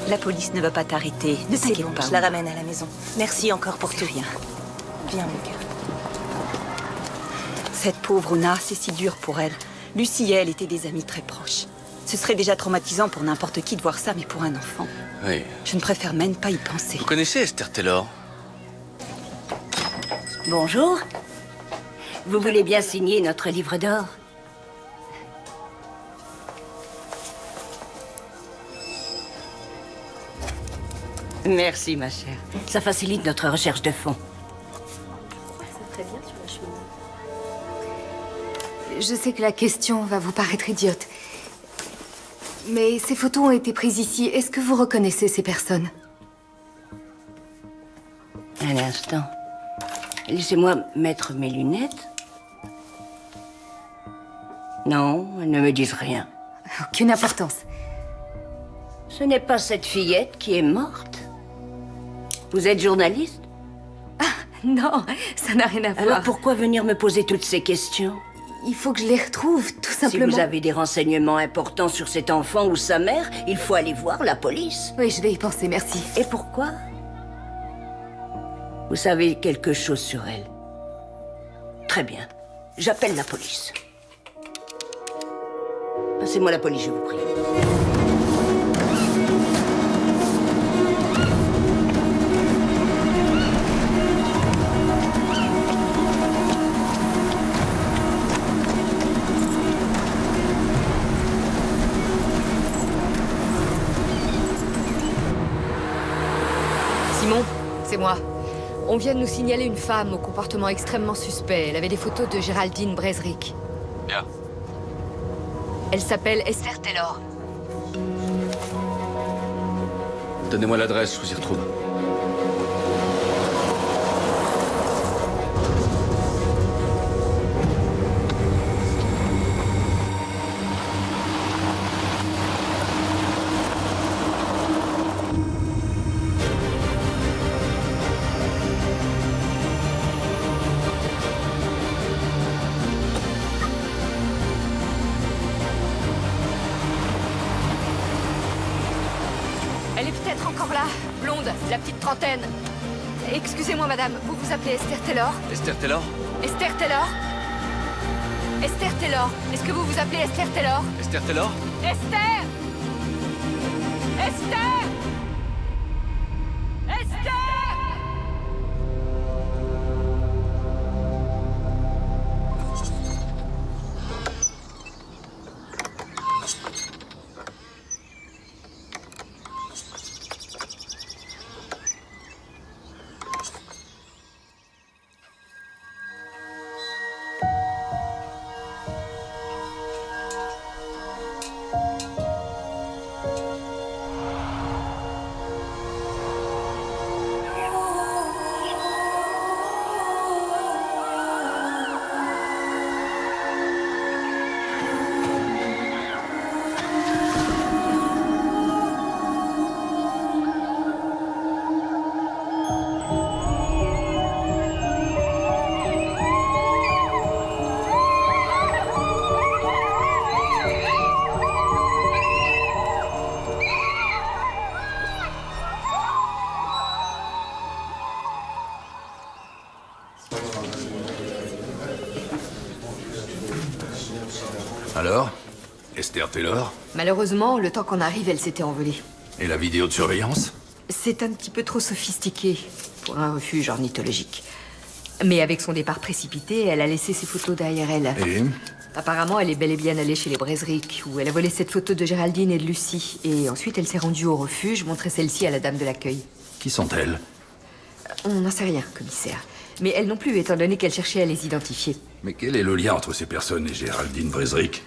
La police ne va pas t'arrêter. Ne C'est t'inquiète bon, pas. je la ramène à la maison. Merci encore pour tout. Rien. Viens, mon cœur. Cette pauvre Una, c'est si dur pour elle. Lucie et elle étaient des amies très proches. Ce serait déjà traumatisant pour n'importe qui de voir ça, mais pour un enfant, Oui. je ne préfère même pas y penser. Vous connaissez Esther Taylor? Bonjour. Vous voulez bien signer notre livre d'or? Merci, ma chère. Ça facilite notre recherche de fonds. Très bien sur la cheminée. Je sais que la question va vous paraître idiote. Mais ces photos ont été prises ici. Est-ce que vous reconnaissez ces personnes? Un instant. Laissez-moi mettre mes lunettes. Non, elles ne me disent rien. Aucune importance. Ce n'est pas cette fillette qui est morte. Vous êtes journaliste? Non, ça n'a rien à voir. Alors pourquoi venir me poser toutes ces questions? Il faut que je les retrouve, tout simplement. Si vous avez des renseignements importants sur cet enfant ou sa mère, il faut aller voir la police. Oui, je vais y penser, merci. Et pourquoi? Vous savez quelque chose sur elle? Très bien. J'appelle la police. Passez-moi la police, je vous prie. Simon, c'est moi. On vient de nous signaler une femme au comportement extrêmement suspect. Elle avait des photos de Géraldine Brezric. Bien. Elle s'appelle Esther Taylor. Donnez-moi l'adresse, je vous y retrouve. Elle est peut-être encore là, blonde, la petite trentaine. Excusez-moi, madame, vous vous appelez Esther Taylor? Esther Taylor? Esther Taylor? Esther Taylor? Est-ce que vous vous appelez Esther Taylor? Esther Taylor? Esther! Esther! Esther! Alors? Esther Taylor? Malheureusement, le temps qu'on arrive, elle s'était envolée. Et la vidéo de surveillance? C'est un petit peu trop sophistiqué pour un refuge ornithologique. Mais avec son départ précipité, elle a laissé ses photos derrière elle. Et Apparemment, elle est bel et bien allée chez les Brezric, où elle a volé cette photo de Géraldine et de Lucie. Et ensuite, elle s'est rendue au refuge, montrer celle-ci à la dame de l'accueil. qui sont-elles? On n'en sait rien, commissaire. Mais elle non plus, étant donné qu'elle cherchait à les identifier. Mais quel est le lien entre ces personnes et Géraldine Brezric?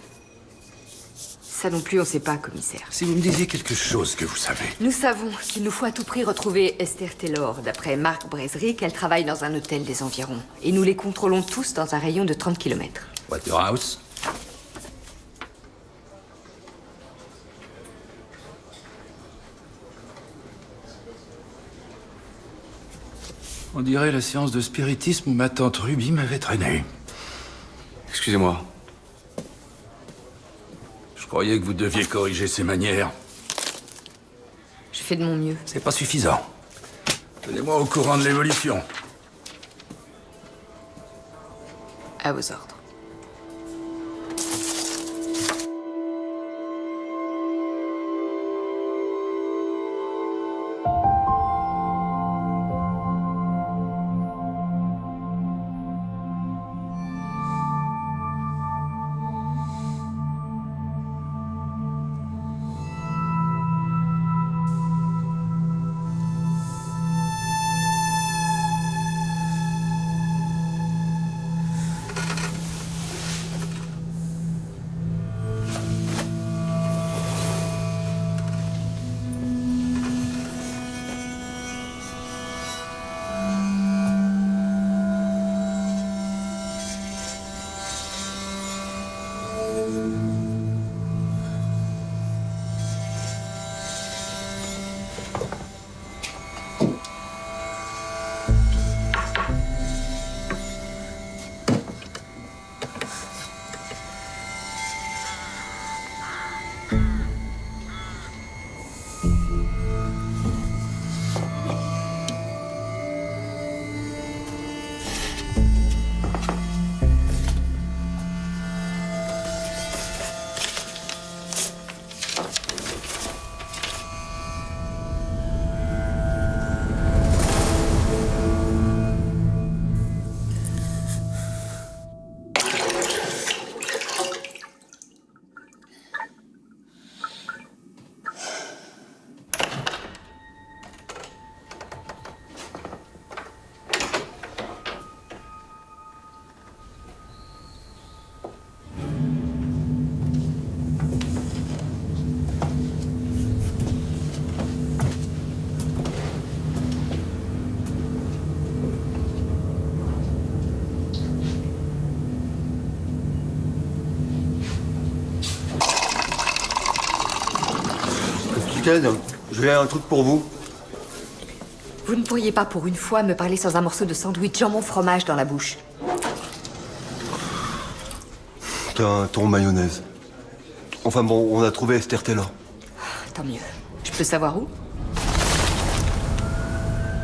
Ça non plus, on sait pas, commissaire. Si vous me disiez quelque chose que vous savez. Nous savons qu'il nous faut à tout prix retrouver Esther Taylor. D'après Marc Brezric, elle travaille dans un hôtel des environs. Et nous les contrôlons tous dans un rayon de 30 km. Waterhouse? On dirait la séance de spiritisme où ma tante Ruby m'avait traîné. Excusez-moi. Je croyais que vous deviez corriger ses manières. Je fais de mon mieux. C'est pas suffisant. Tenez-moi au courant de l'évolution. À vos ordres. J'ai un truc pour vous. Vous ne pourriez pas, pour une fois, me parler sans un morceau de sandwich jambon fromage dans la bouche. T'as un ton mayonnaise. Enfin bon, on a trouvé Esther Taylor. Tant mieux. Je peux savoir où?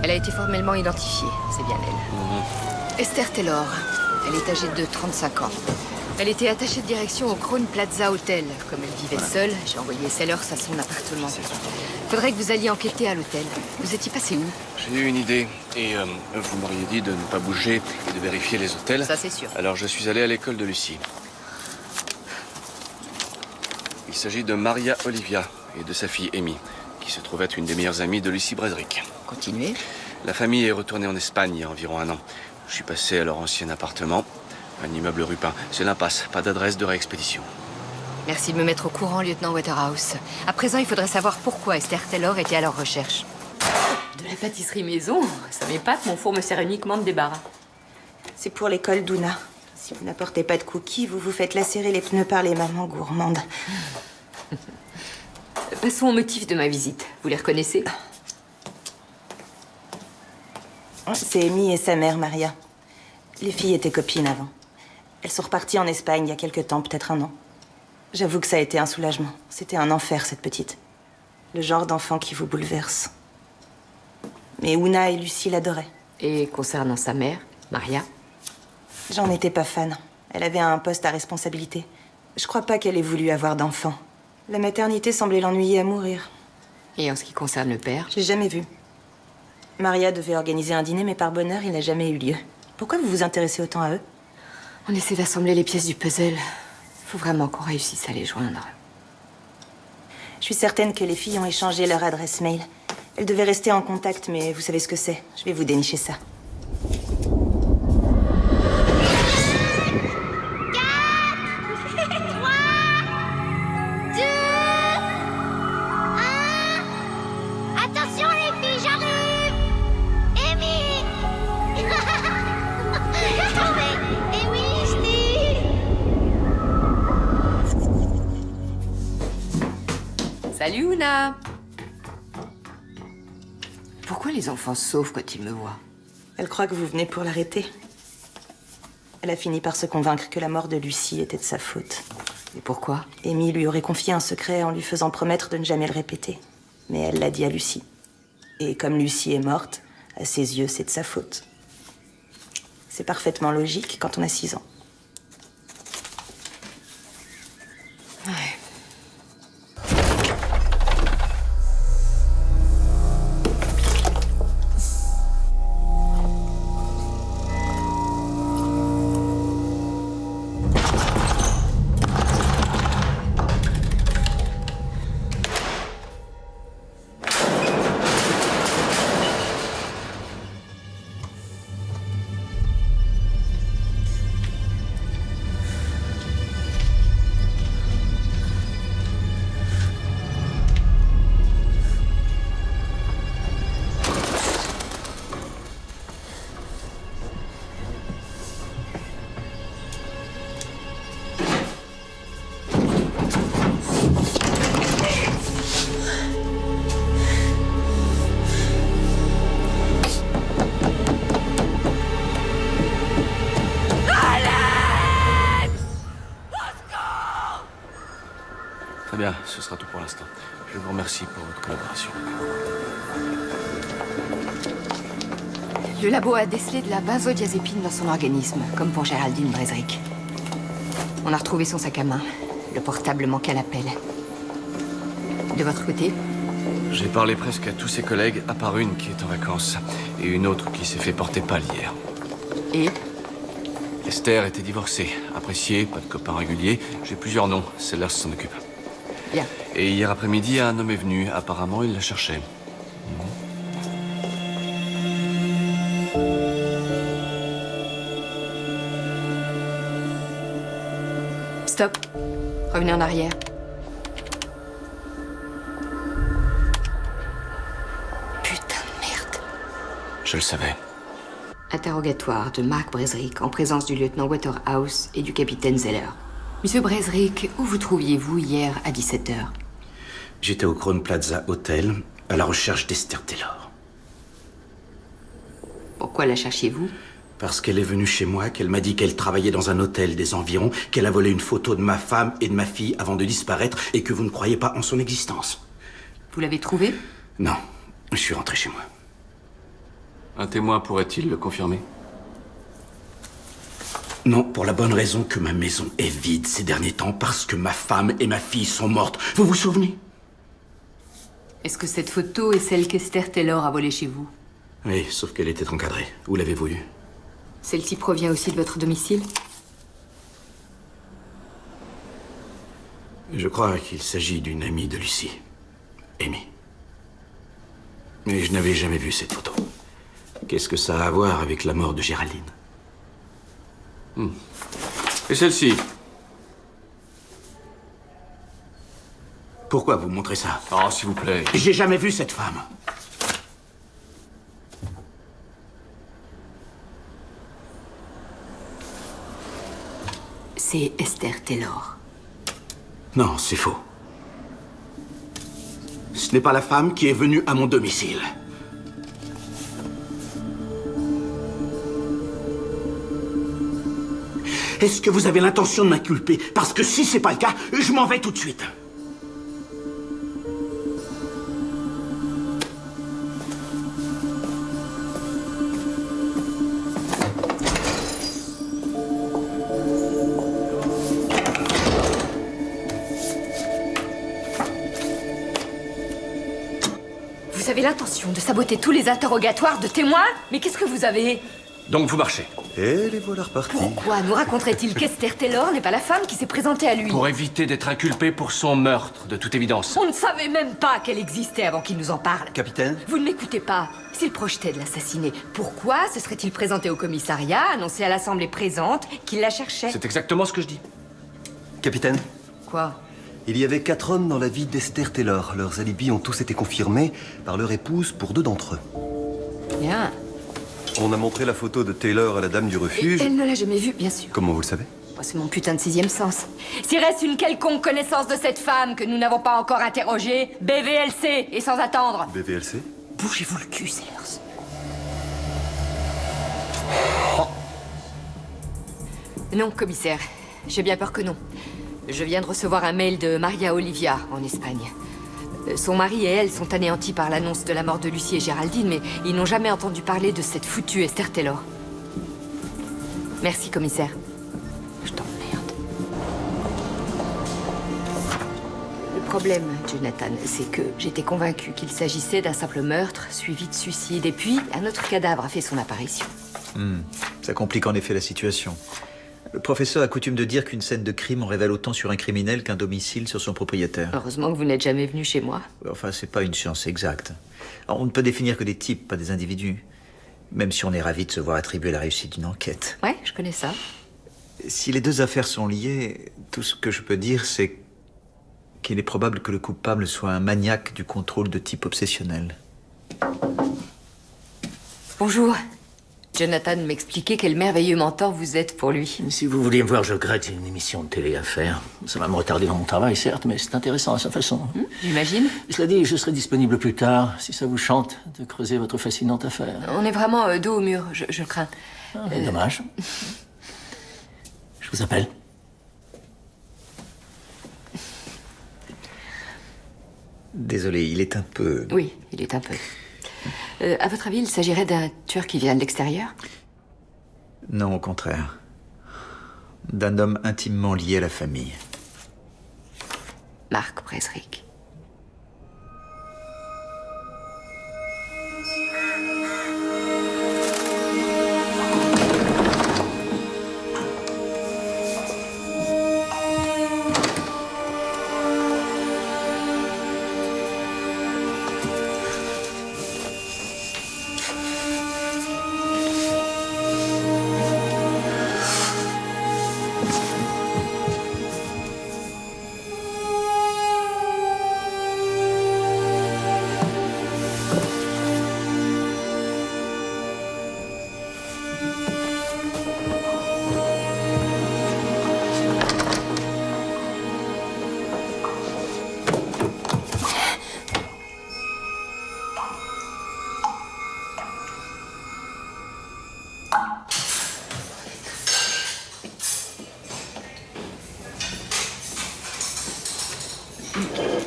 Elle a été formellement identifiée, c'est bien elle. Esther Taylor. Elle est âgée de 35 ans. Elle était attachée de direction au Crown Plaza Hotel. Comme elle vivait seule, j'ai envoyé Sellers à son appartement. Faudrait que vous alliez enquêter à l'hôtel. Vous étiez passé où? J'ai eu une idée. Et vous m'auriez dit de ne pas bouger et de vérifier les hôtels. Ça, c'est sûr. Alors je suis allé à l'école de Lucie. Il s'agit de Maria Olivia et de sa fille Amy, qui se trouve être une des meilleures amies de Lucie Brezric. Continuez. La famille est retournée en Espagne il y a environ un an. Je suis passé à leur ancien appartement, un immeuble Rupin. C'est l'impasse, pas d'adresse de réexpédition. Merci de me mettre au courant, lieutenant Waterhouse. À présent, il faudrait savoir pourquoi Esther Taylor était à leur recherche. De la pâtisserie maison, ça m'épate, mon four me sert uniquement de débarras. C'est pour l'école d'Una. Si vous n'apportez pas de cookies, vous vous faites lacérer les pneus par les mamans gourmandes. Passons au motif de ma visite. Vous les reconnaissez? C'est Amy et sa mère, Maria. Les filles étaient copines avant. Elles sont reparties en Espagne il y a quelque temps, peut-être un an. J'avoue que ça a été un soulagement. C'était un enfer, cette petite. Le genre d'enfant qui vous bouleverse. Mais Una et Lucie l'adoraient. Et concernant sa mère, Maria? J'en étais pas fan. Elle avait un poste à responsabilité. Je crois pas qu'elle ait voulu avoir d'enfant. La maternité semblait l'ennuyer à mourir. Et en ce qui concerne le père? Je l'ai jamais vu. Maria devait organiser un dîner, mais par bonheur, il n'a jamais eu lieu. Pourquoi vous vous intéressez autant à eux? On essaie d'assembler les pièces du puzzle. Faut vraiment qu'on réussisse à les joindre. Je suis certaine que les filles ont échangé leur adresse mail. Elles devaient rester en contact, mais vous savez ce que c'est. Je vais vous dénicher ça. Attention les filles, j'arrive. Amy. J'ai trouvé. Amy, Salut, Ouna. Pourquoi les enfants sauvent quand ils me voient? Elle croit que vous venez pour l'arrêter. Elle a fini par se convaincre que la mort de Lucie était de sa faute. Et pourquoi? Amy lui aurait confié un secret en lui faisant promettre de ne jamais le répéter. Mais elle l'a dit à Lucie. Et comme Lucie est morte, à ses yeux, c'est de sa faute. C'est parfaitement logique quand on a 6 ans. Ouais. Très bien, ce sera tout pour l'instant. Je vous remercie pour votre collaboration. Le labo a décelé de la benzodiazépine dans son organisme, comme pour Géraldine Brezric. On a retrouvé son sac à main. Le portable manque à l'appel. De votre côté? J'ai parlé presque à tous ses collègues, à part une qui est en vacances, et une autre qui s'est fait porter pâle hier. Et? Esther était divorcée, appréciée, pas de copain régulier. J'ai plusieurs noms, celle-là s'en occupe. Bien. Et hier après-midi, un homme est venu. Apparemment, il la cherchait. Stop. Revenez en arrière. Je le savais. Interrogatoire de Mark Brezric en présence du lieutenant Waterhouse et du capitaine Zeller. Monsieur Brezric, où vous trouviez-vous hier à 17h? J'étais au Crown Plaza Hotel, à la recherche d'Esther Taylor. Pourquoi la cherchiez-vous? Parce qu'elle est venue chez moi, qu'elle m'a dit qu'elle travaillait dans un hôtel des environs, qu'elle a volé une photo de ma femme et de ma fille avant de disparaître, et que vous ne croyez pas en son existence. Vous l'avez trouvée? Non, je suis rentré chez moi. Un témoin pourrait-il le confirmer? Non, pour la bonne raison que ma maison est vide ces derniers temps, parce que ma femme et ma fille sont mortes. Vous vous souvenez? Est-ce que cette photo est celle qu'Esther Taylor a volée chez vous? Oui, sauf qu'elle était encadrée. Où l'avez-vous eue? Celle-ci provient aussi de votre domicile? Je crois qu'il s'agit d'une amie de Lucie. Amy. Mais je n'avais jamais vu cette photo. Qu'est-ce que ça a à voir avec la mort de Géraldine? Et celle-ci? Pourquoi vous montrez ça? Oh, s'il vous plaît. J'ai jamais vu cette femme. C'est Esther Taylor. Non, c'est faux. Ce n'est pas la femme qui est venue à mon domicile. Est-ce que vous avez l'intention de m'inculper? Parce que si c'est pas le cas, je m'en vais tout de suite. Vous avez l'intention de saboter tous les interrogatoires de témoins? Mais qu'est-ce que vous avez? Donc vous marchez. Et les voilà repartis. Pourquoi nous raconterait-il qu'Esther Taylor n'est pas la femme qui s'est présentée à lui? Pour éviter d'être inculpé pour son meurtre, de toute évidence. On ne savait même pas qu'elle existait avant qu'il nous en parle. Capitaine? Vous ne m'écoutez pas. S'il projetait de l'assassiner, pourquoi se serait-il présenté au commissariat, annoncé à l'assemblée présente qu'il la cherchait? C'est exactement ce que je dis. Capitaine? Quoi? Il y avait 4 hommes dans la vie d'Esther Taylor. Leurs alibis ont tous été confirmés par leur épouse pour 2 d'entre eux. Bien. On a montré la photo de Taylor à la dame du refuge. Et elle ne l'a jamais vue, bien sûr. Comment vous le savez? C'est mon putain de 6e sens. S'il reste une quelconque connaissance de cette femme que nous n'avons pas encore interrogée, BVLC, et sans attendre. BVLC? Bougez-vous le cul, Sellers. Non, commissaire. J'ai bien peur que non. Je viens de recevoir un mail de Maria Olivia, en Espagne. Son mari et elle sont anéantis par l'annonce de la mort de Lucie et Géraldine, mais ils n'ont jamais entendu parler de cette foutue Esther Taylor. Merci, commissaire. Je t'emmerde. Le problème, Jonathan, c'est que j'étais convaincue qu'il s'agissait d'un simple meurtre suivi de suicide. Et puis, un autre cadavre a fait son apparition. Ça complique en effet la situation. Le professeur a coutume de dire qu'une scène de crime en révèle autant sur un criminel qu'un domicile sur son propriétaire. Heureusement que vous n'êtes jamais venu chez moi. Enfin, c'est pas une science exacte. Alors, on ne peut définir que des types, pas des individus. Même si on est ravi de se voir attribuer la réussite d'une enquête. Ouais, je connais ça. Si les 2 affaires sont liées, tout ce que je peux dire, c'est qu'il est probable que le coupable soit un maniaque du contrôle de type obsessionnel. Bonjour. Jonathan m'expliquait quel merveilleux mentor vous êtes pour lui. Si vous vouliez me voir, je regrette, j'ai une émission de télé à faire. Ça va me retarder dans mon travail, certes, mais c'est intéressant à sa façon. J'imagine. Cela dit, je serai disponible plus tard, si ça vous chante de creuser votre fascinante affaire. On est vraiment dos au mur, je crains. Dommage. Je vous appelle. Désolé, il est un peu... Oui, il est un peu. À votre avis, il s'agirait d'un tueur qui vient de l'extérieur? Non, au contraire. D'un homme intimement lié à la famille. Mark Bresrick.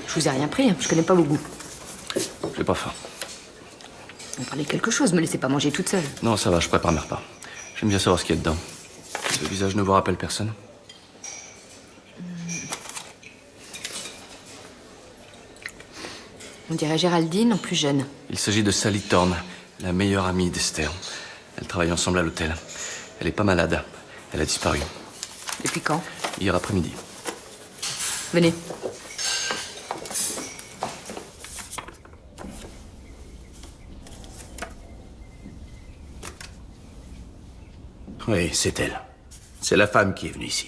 Je vous ai rien pris, je connais pas vos goûts. J'ai pas faim. Vous parlez quelque chose, me laissez pas manger toute seule. Non, ça va, je prépare mes repas. J'aime bien savoir ce qu'il y a dedans. Le visage ne vous rappelle personne? On dirait Géraldine en plus jeune. Il s'agit de Sally Thorne, la meilleure amie d'Esther. Elles travaillent ensemble à l'hôtel. Elle est pas malade. Elle a disparu. Depuis quand? Hier après-midi. Venez. Oui, c'est elle. C'est la femme qui est venue ici.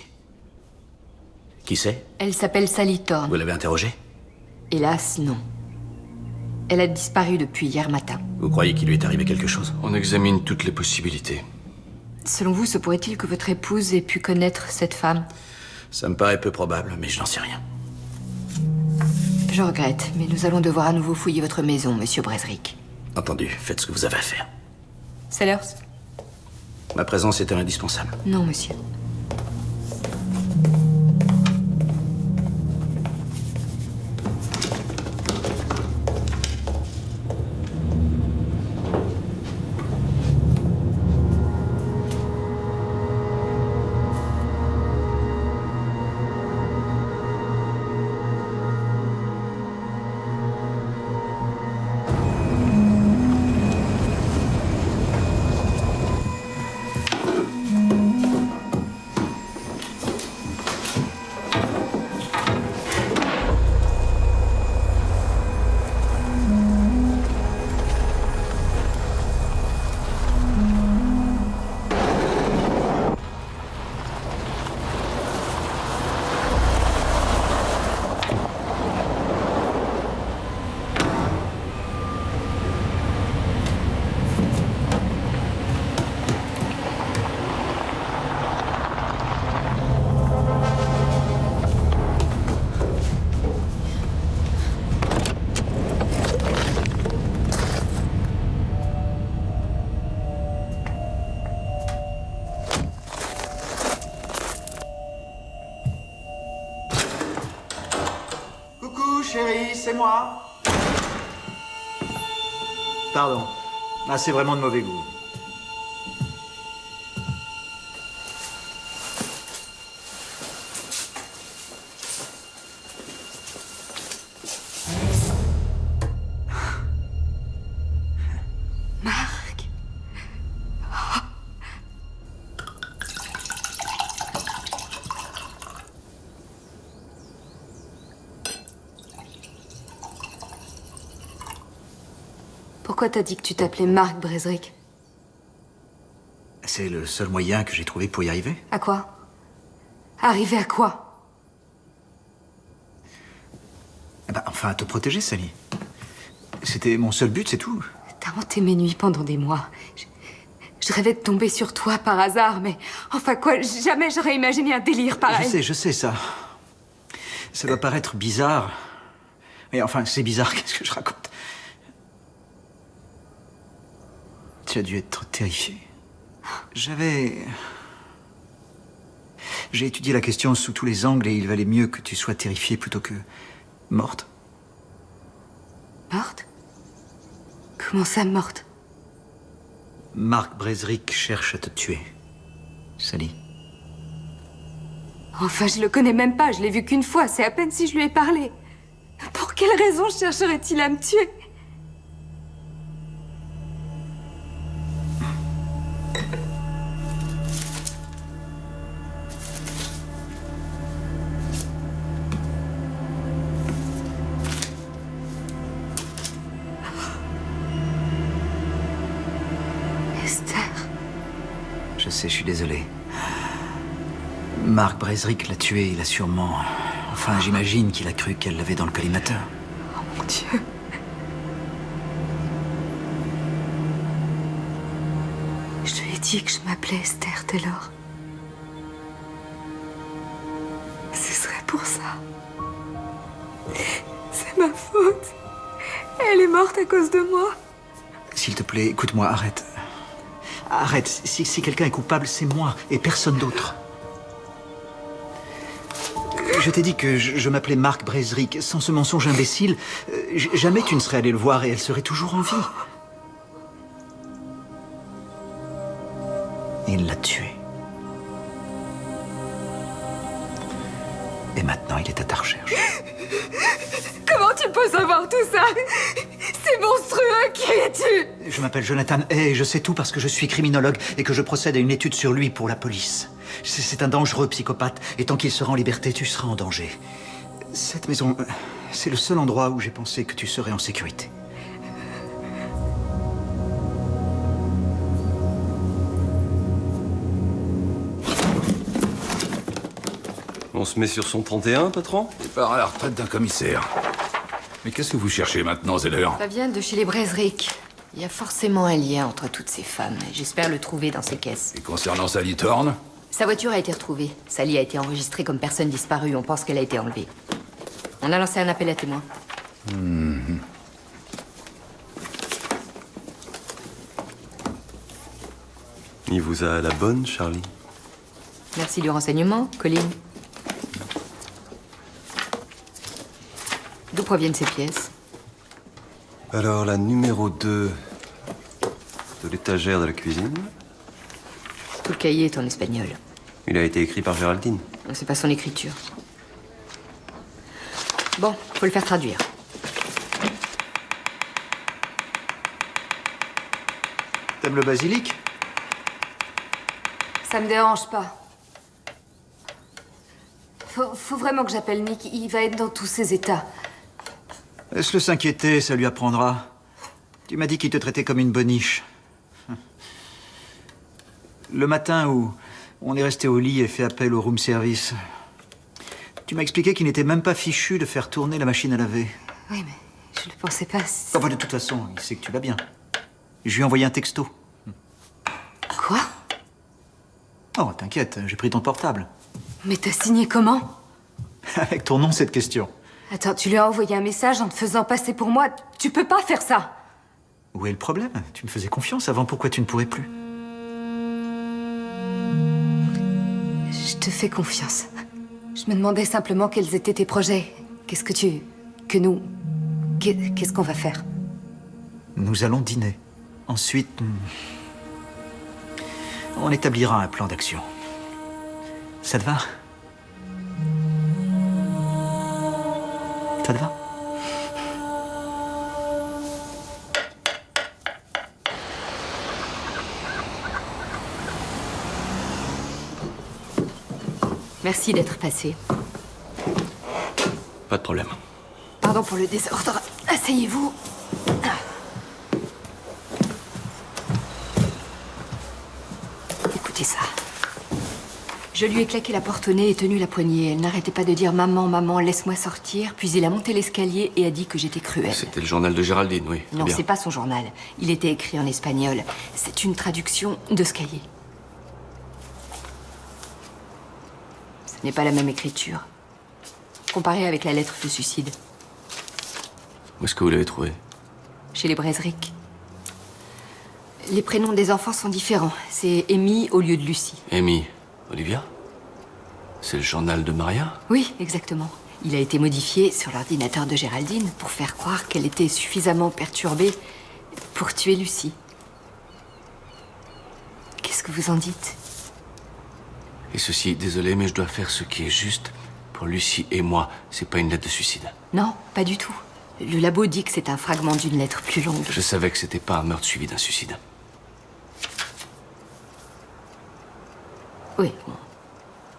Qui c'est? Elle s'appelle Sally Thorne. Vous l'avez interrogée? Hélas, non. Elle a disparu depuis hier matin. Vous croyez qu'il lui est arrivé quelque chose? On examine toutes les possibilités. Selon vous, se pourrait-il que votre épouse ait pu connaître cette femme? Ça me paraît peu probable, mais je n'en sais rien. Je regrette, mais nous allons devoir à nouveau fouiller votre maison, monsieur Bresrick. Entendu, faites ce que vous avez à faire. Sellers? Ma présence était indispensable. Non, monsieur. moi. Pardon. Ah, c'est vraiment de mauvais goût. Marc. Pourquoi t'as dit que tu t'appelais Marc Bresrick? C'est le seul moyen que j'ai trouvé pour y arriver. À quoi? Arriver à quoi? Bah, enfin, à te protéger, Sally. C'était mon seul but, c'est tout. T'as hanté mes nuits pendant des mois. Je rêvais de tomber sur toi par hasard, mais enfin quoi, jamais j'aurais imaginé un délire pareil. Je sais ça. Ça doit paraître bizarre. Mais enfin, c'est bizarre, qu'est-ce que je raconte? Tu as dû être terrifiée. J'ai étudié la question sous tous les angles et il valait mieux que tu sois terrifiée plutôt que morte. Morte? Comment ça, morte? Marc Bresrick cherche à te tuer. Sally. Enfin, je le connais même pas, je l'ai vu qu'une fois, c'est à peine si je lui ai parlé. Pour quelle raison chercherait-il à me tuer? Je sais, je suis désolé. Marc Bresrick l'a tué, il a sûrement... Enfin, j'imagine qu'il a cru qu'elle l'avait dans le collimateur. Oh mon Dieu. Je lui ai dit que je m'appelais Esther Taylor. Ce serait pour ça. C'est ma faute. Elle est morte à cause de moi. S'il te plaît, écoute-moi, arrête. Arrête, si quelqu'un est coupable, c'est moi et personne d'autre. Je t'ai dit que je m'appelais Marc Bresrick. Sans ce mensonge imbécile, jamais tu ne serais allé le voir et elle serait toujours en vie. Et il l'a tué. Et maintenant, il est à ta recherche. Comment tu peux savoir tout ça? C'est monstrueux, qui es-tu? Je m'appelle Jonathan Hay et je sais tout parce que je suis criminologue et que je procède à une étude sur lui pour la police. C'est un dangereux psychopathe et tant qu'il sera en liberté, tu seras en danger. Cette maison, c'est le seul endroit où j'ai pensé que tu serais en sécurité. On se met sur son 31, patron? Il part à la retraite d'un commissaire. Mais qu'est-ce que vous cherchez maintenant, Zeller? Ça vient de chez les Bresrick. Il y a forcément un lien entre toutes ces femmes. J'espère le trouver dans ces caisses. Et concernant Sally Thorne? Sa voiture a été retrouvée. Sally a été enregistrée comme personne disparue. On pense qu'elle a été enlevée. On a lancé un appel à témoins. Il vous a à la bonne, Charlie. Merci du renseignement, Colin. D'où proviennent ces pièces? Alors, la numéro 2 de l'étagère de la cuisine. Tout le cahier est en espagnol. Il a été écrit par Géraldine. C'est pas son écriture. Bon, faut le faire traduire. T'aimes le basilic? Ça me dérange pas. Faut vraiment que j'appelle Nick. Il va être dans tous ses états. Laisse-le s'inquiéter, ça lui apprendra. Tu m'as dit qu'il te traitait comme une boniche. Le matin où on est resté au lit et fait appel au room service, tu m'as expliqué qu'il n'était même pas fichu de faire tourner la machine à laver. Oui, mais je ne pensais pas... Enfin, de toute façon, il sait que tu vas bien. Je lui ai envoyé un texto. Quoi? Oh, t'inquiète, j'ai pris ton portable. Mais t'as signé comment? Avec ton nom, cette question. Attends, tu lui as envoyé un message en te faisant passer pour moi? Tu peux pas faire ça! Où est le problème? Tu me faisais confiance avant, pourquoi tu ne pourrais plus? Je te fais confiance. Je me demandais simplement quels étaient tes projets. Qu'est-ce que nous... Qu'est-ce qu'on va faire? Nous allons dîner. Ensuite, on établira un plan d'action. Ça te va? Ça te va? Merci d'être passé. Pas de problème. Pardon pour le désordre. Asseyez-vous. Écoutez ça. Je lui ai claqué la porte au nez et tenu la poignée. Elle n'arrêtait pas de dire « Maman, maman, laisse-moi sortir ». Puis il a monté l'escalier et a dit que j'étais cruelle. C'était le journal de Géraldine, oui. Non, bien. c'est pas son journal. Il était écrit en espagnol. C'est une traduction de ce cahier. Ce n'est pas la même écriture. Comparée avec la lettre de suicide. Où est-ce que vous l'avez trouvé? Chez les Brezric. Les prénoms des enfants sont différents. C'est Amy au lieu de Lucie. Amy. Olivia? C'est le journal de Maria? Oui, exactement. Il a été modifié sur l'ordinateur de Géraldine pour faire croire qu'elle était suffisamment perturbée pour tuer Lucie. Qu'est-ce que vous en dites? Et ceci, désolé, mais je dois faire ce qui est juste pour Lucie et moi. C'est pas une lettre de suicide. Non, pas du tout. Le labo dit que c'est un fragment d'une lettre plus longue. Je savais que c'était pas un meurtre suivi d'un suicide. Oui, bon.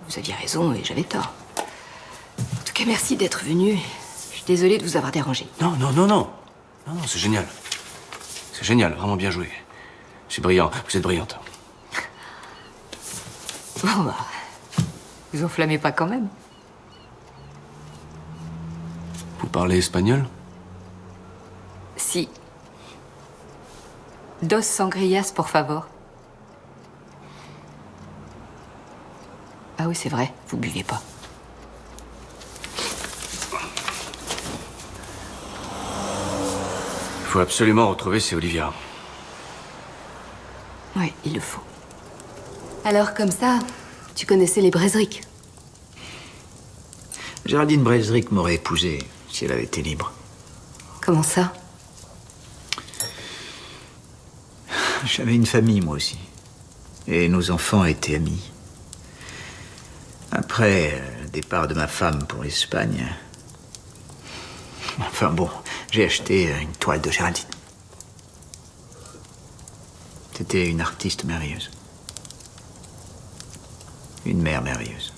Vous aviez raison et j'avais tort. En tout cas, merci d'être venu. Je suis désolée de vous avoir dérangé. Non, non, non, non. Non, non, c'est génial. C'est génial, vraiment bien joué. C'est brillant, vous êtes brillante. Bon, bah. Vous enflammez pas quand même. Vous parlez espagnol? Si. Dos sangrias, por favor. Ah oui, c'est vrai, vous buvez pas. Il faut absolument retrouver ces Olivia. Oui, il le faut. Alors, comme ça, tu connaissais les Brezric? Géraldine Brezric m'aurait épousée si elle avait été libre. Comment ça? J'avais une famille, moi aussi. Et nos enfants étaient amis. Après le départ de ma femme pour l'Espagne... Enfin bon, j'ai acheté une toile de Géraldine. C'était une artiste merveilleuse. Une mère merveilleuse.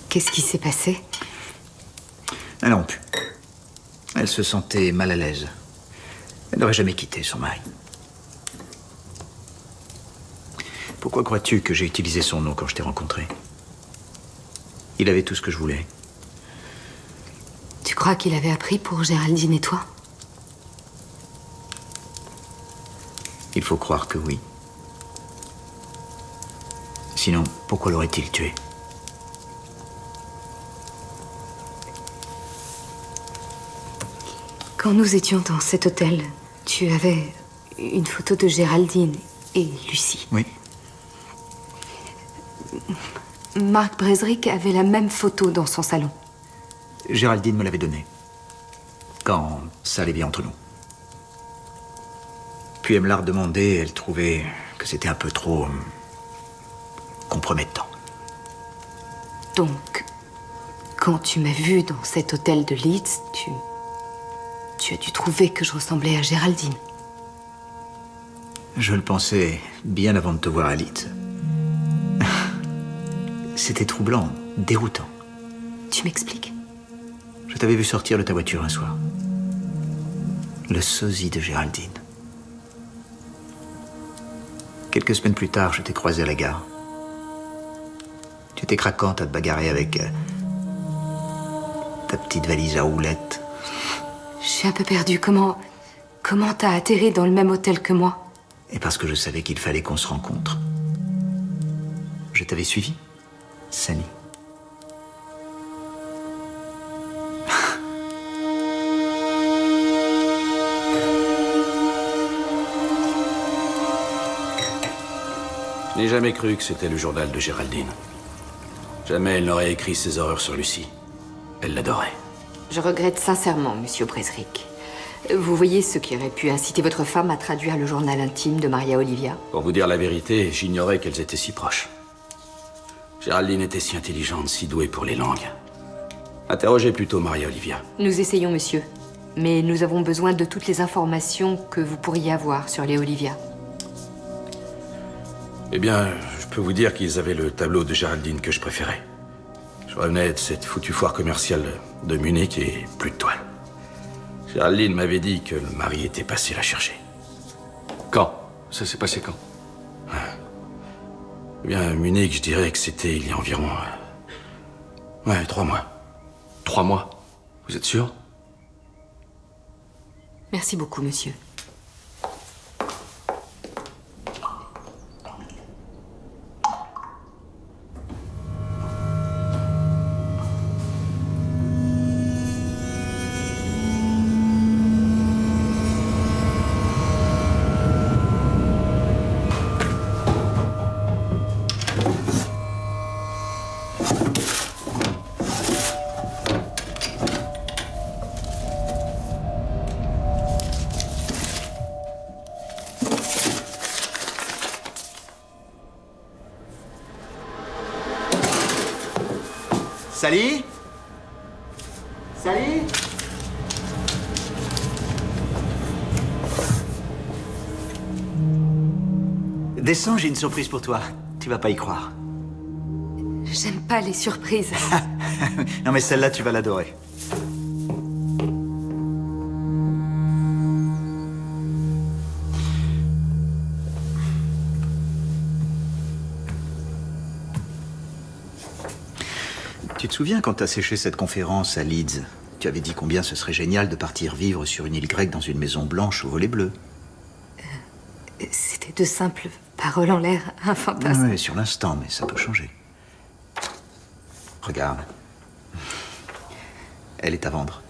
Qu'est-ce qui s'est passé? Elle a rompu. Elle se sentait mal à l'aise. Elle n'aurait jamais quitté son mari. Pourquoi crois-tu que j'ai utilisé son nom quand je t'ai rencontré? Il avait tout ce que je voulais. Tu crois qu'il avait appris pour Géraldine et toi? Il faut croire que oui. Sinon, pourquoi l'aurait-il tué? Quand nous étions dans cet hôtel, tu avais une photo de Géraldine et Lucie. Oui. Marc Brezric avait la même photo dans son salon. Géraldine me l'avait donnée. Quand ça allait bien entre nous. Puis elle me l'a redemandé et elle trouvait que c'était un peu trop... compromettant. Donc, quand tu m'as vue dans cet hôtel de Leeds, tu as dû trouver que je ressemblais à Géraldine. Je le pensais bien avant de te voir à Leeds. C'était troublant, déroutant. Tu m'expliques? Je t'avais vu sortir de ta voiture un soir. Le sosie de Géraldine. Quelques semaines plus tard, je t'ai croisé à la gare. Tu étais craquante à te bagarrer avec ta petite valise à roulettes. Je suis un peu perdue. Comment t'as atterri dans le même hôtel que moi? Et parce que je savais qu'il fallait qu'on se rencontre. Je t'avais suivi, Sally. Je n'ai jamais cru que c'était le journal de Géraldine. Jamais elle n'aurait écrit ses horreurs sur Lucie. Elle l'adorait. Je regrette sincèrement, monsieur Bresrick. Vous voyez ce qui aurait pu inciter votre femme à traduire le journal intime de Maria Olivia? Pour vous dire la vérité, j'ignorais qu'elles étaient si proches. Géraldine était si intelligente, si douée pour les langues. Interrogez plutôt Maria Olivia. Nous essayons, monsieur. Mais nous avons besoin de toutes les informations que vous pourriez avoir sur les Olivia. Eh bien, je peux vous dire qu'ils avaient le tableau de Géraldine que je préférais. Je revenais de cette foutue foire commerciale de Munich et plus de toile. Géraldine m'avait dit que le mari était passé la chercher. Quand? Ça s'est passé quand? Eh bien, Munich, je dirais que c'était il y a environ... 3 mois. 3 mois? Vous êtes sûr? Merci beaucoup, monsieur. Sally? Sally? Descends, j'ai une surprise pour toi. Tu vas pas y croire. J'aime pas les surprises. Non mais celle-là, tu vas l'adorer. Tu te souviens quand t'as séché cette conférence à Leeds? Tu avais dit combien ce serait génial de partir vivre sur une île grecque dans une maison blanche au volet bleu. C'était de simples paroles en l'air, un fantasme. Oui, sur l'instant, mais ça peut changer. Regarde. Elle est à vendre.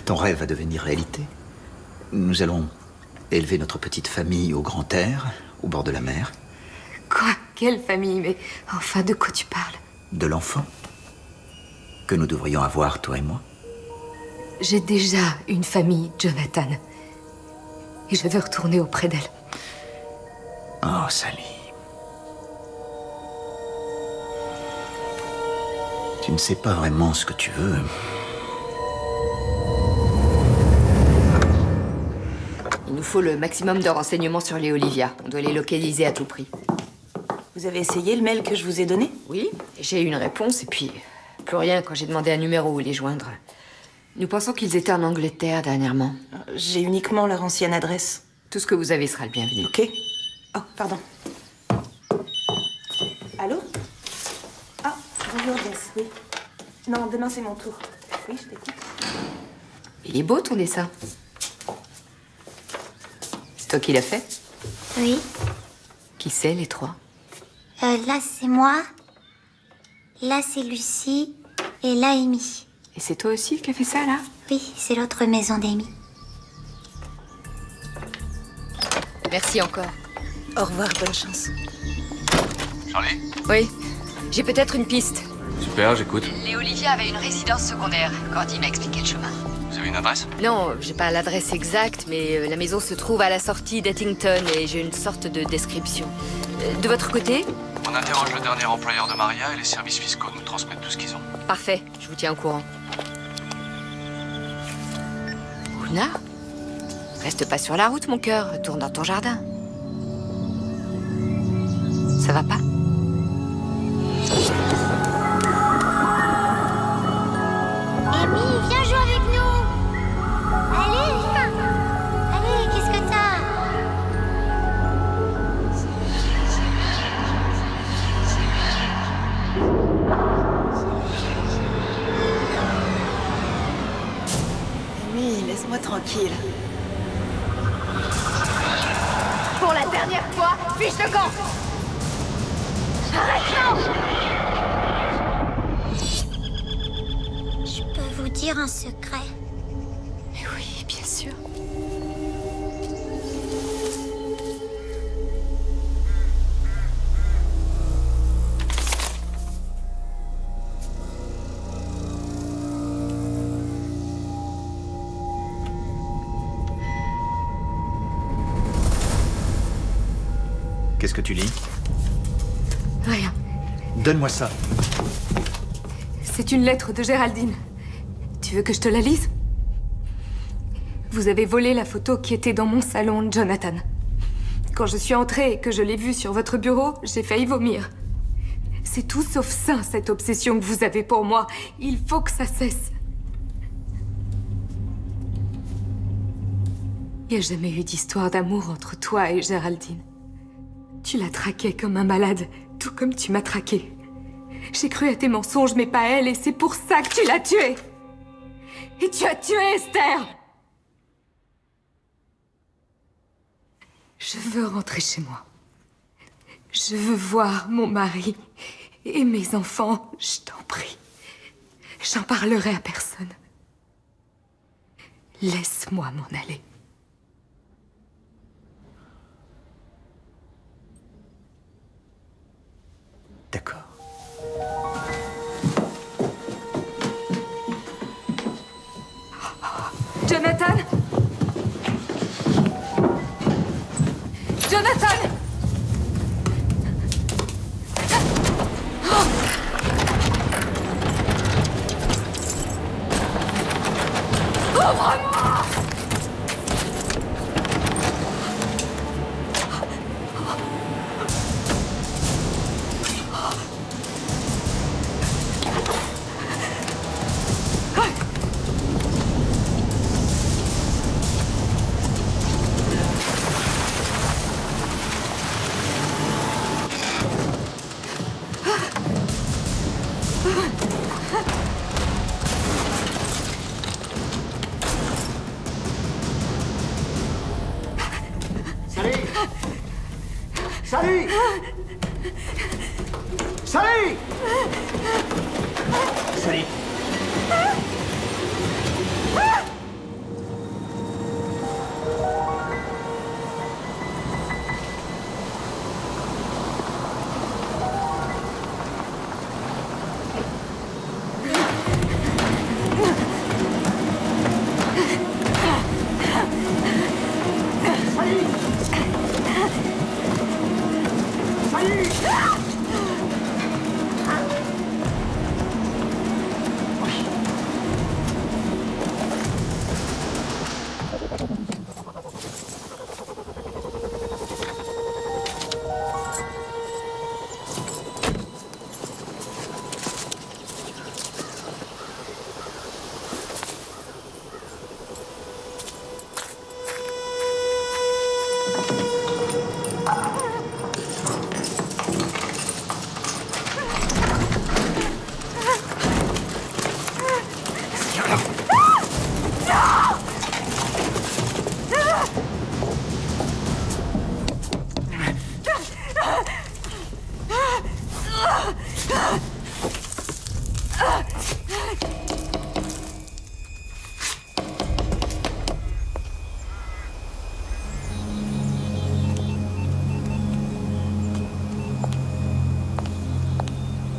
Ton rêve va devenir réalité. Nous allons élever notre petite famille au grand air, au bord de la mer. Quoi? Quelle famille? Mais enfin, de quoi tu parles? De l'enfant que nous devrions avoir, toi et moi. J'ai déjà une famille, Jonathan. Et je veux retourner auprès d'elle. Oh, Sally. Tu ne sais pas vraiment ce que tu veux. Il nous faut le maximum de renseignements sur les Olivia. On doit les localiser à tout prix. Vous avez essayé le mail que je vous ai donné? Oui, j'ai eu une réponse et puis plus rien quand j'ai demandé un numéro où les joindre. Nous pensons qu'ils étaient en Angleterre dernièrement. J'ai uniquement leur ancienne adresse. Tout ce que vous avez sera le bienvenu. Ok. Oh, pardon. Allô? Ah, bonjour, Jess, oui. Non, demain c'est mon tour. Oui, je t'écoute. Il est beau ton dessin. C'est toi qui l'as fait? Oui. Qui c'est, les trois? Là, c'est moi. Là, c'est Lucie. Et là, Amy. Et c'est toi aussi qui as fait ça, là? Oui, c'est l'autre maison d'Amy. Merci encore. Au revoir, bonne chance. Charlie? Oui, j'ai peut-être une piste. Super, j'écoute. Les Olivia avaient une résidence secondaire. Cordy m'a expliqué le chemin. Vous avez une adresse? Non, j'ai pas l'adresse exacte, mais la maison se trouve à la sortie d'Ettington et j'ai une sorte de description. De votre côté? On interroge le dernier employeur de Maria et les services fiscaux nous transmettent tout ce qu'ils ont. Parfait, je vous tiens au courant. Ouna? Reste pas sur la route, mon cœur. Retourne dans ton jardin. Ça va pas? Amy, viens jouer avec nous. Allez, viens. Allez, qu'est-ce que t'as? Amy, laisse-moi tranquille. Pour la dernière fois, fiche de camp. Arrête, non! Je peux vous dire un secret. Mais oui, bien sûr. Qu'est-ce que tu lis? Rien. Donne-moi ça. C'est une lettre de Géraldine. Tu veux que je te la lise? Vous avez volé la photo qui était dans mon salon, Jonathan. Quand je suis entrée et que je l'ai vue sur votre bureau, j'ai failli vomir. C'est tout sauf sain, cette obsession que vous avez pour moi. Il faut que ça cesse. Il n'y a jamais eu d'histoire d'amour entre toi et Géraldine. Tu la traquais comme un malade, tout comme tu m'as traqué. J'ai cru à tes mensonges, mais pas elle, et c'est pour ça que tu l'as tuée. Et tu as tué Esther! Je veux rentrer chez moi. Je veux voir mon mari et mes enfants, je t'en prie. J'en parlerai à personne. Laisse-moi m'en aller. D'accord. Jonathan! Jonathan! Ouvre-moi! Salut! Salut! Salut!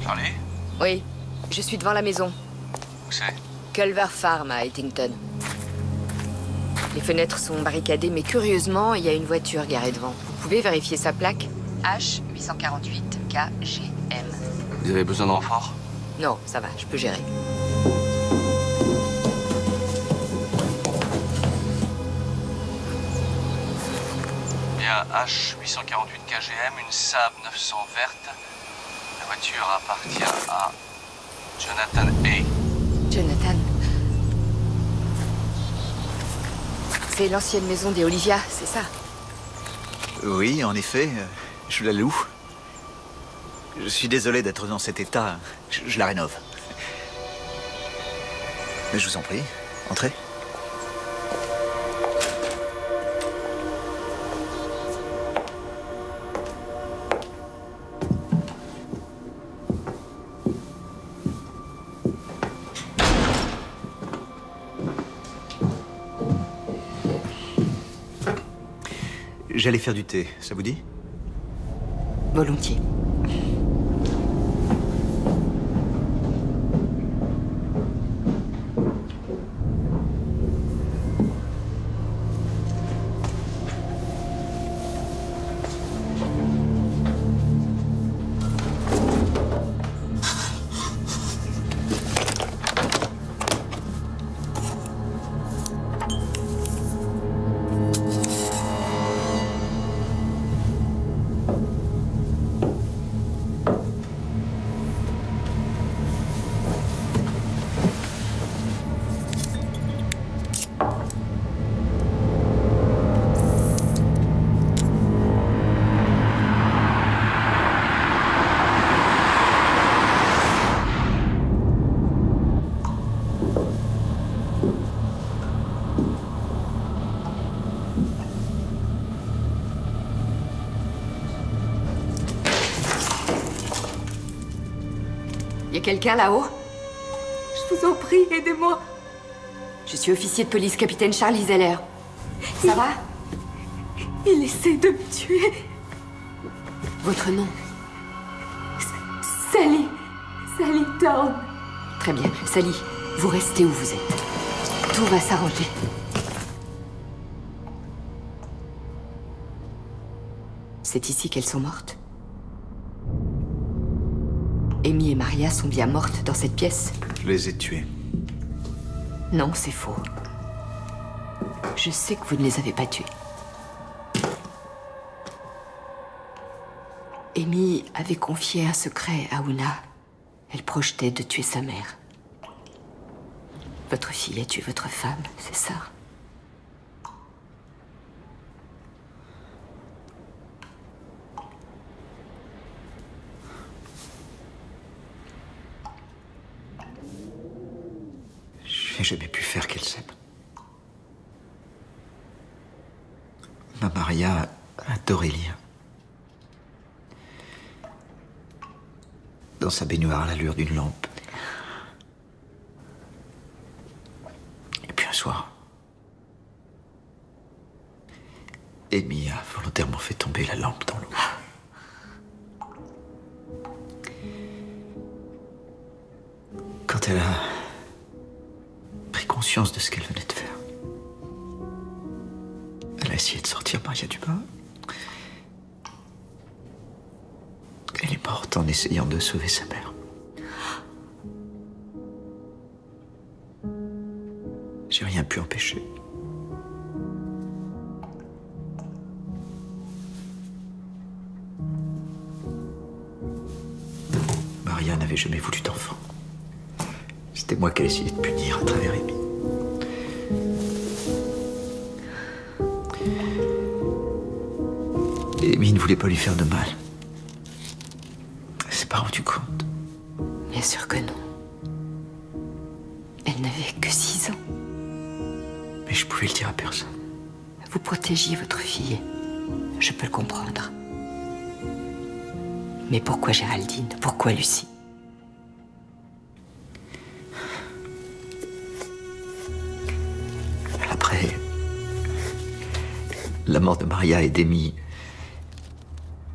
Charlie? Oui, je suis devant la maison. Où c'est? Culver Farm à Huntington. Les fenêtres sont barricadées, mais curieusement, il y a une voiture garée devant. Vous pouvez vérifier sa plaque? H848 KGM. Vous avez besoin de renfort? Non, ça va, je peux gérer. Bien, H848 KGM, une Saab 900 verte. La voiture appartient à Jonathan A. Jonathan. C'est l'ancienne maison des Olivia, c'est ça? Oui, en effet, je la loue. Je suis désolé d'être dans cet état. Je la rénove. Mais je vous en prie, entrez. J'allais faire du thé, ça vous dit? Volontiers. Y a quelqu'un là-haut? Je vous en prie, aidez-moi. Je suis officier de police, capitaine Charlie Zeller. Ça va? Il essaie de me tuer. Votre nom? Sally. Sally Thorne. Très bien. Sally, vous restez où vous êtes. Tout va s'arranger. C'est ici qu'elles sont mortes? Amy et Maria sont bien mortes dans cette pièce? Je les ai tuées. Non, c'est faux. Je sais que vous ne les avez pas tuées. Amy avait confié un secret à Una. Elle projetait de tuer sa mère. Votre fille a tué votre femme, c'est ça? Je n'ai jamais pu faire qu'elle s'aime. Ma Maria adorait lire. Dans sa baignoire à l'allure d'une lampe. Et puis un soir, Amy a volontairement fait tomber la lampe dans l'eau. Quand elle a pris conscience de ce qu'elle venait de faire, elle a essayé de sortir Maria du bain. Elle est morte en essayant de sauver sa mère. J'ai rien pu empêcher. Maria n'avait jamais voulu d'enfant. C'était moi qu'elle essayait de punir à travers Amy. Amy ne voulait pas lui faire de mal. Elle s'est pas rendue compte. Bien sûr que non. Elle n'avait que 6 ans. Mais je pouvais le dire à personne. Vous protégiez votre fille. Je peux le comprendre. Mais pourquoi Géraldine? Pourquoi Lucie? Après la mort de Maria et d'Amy,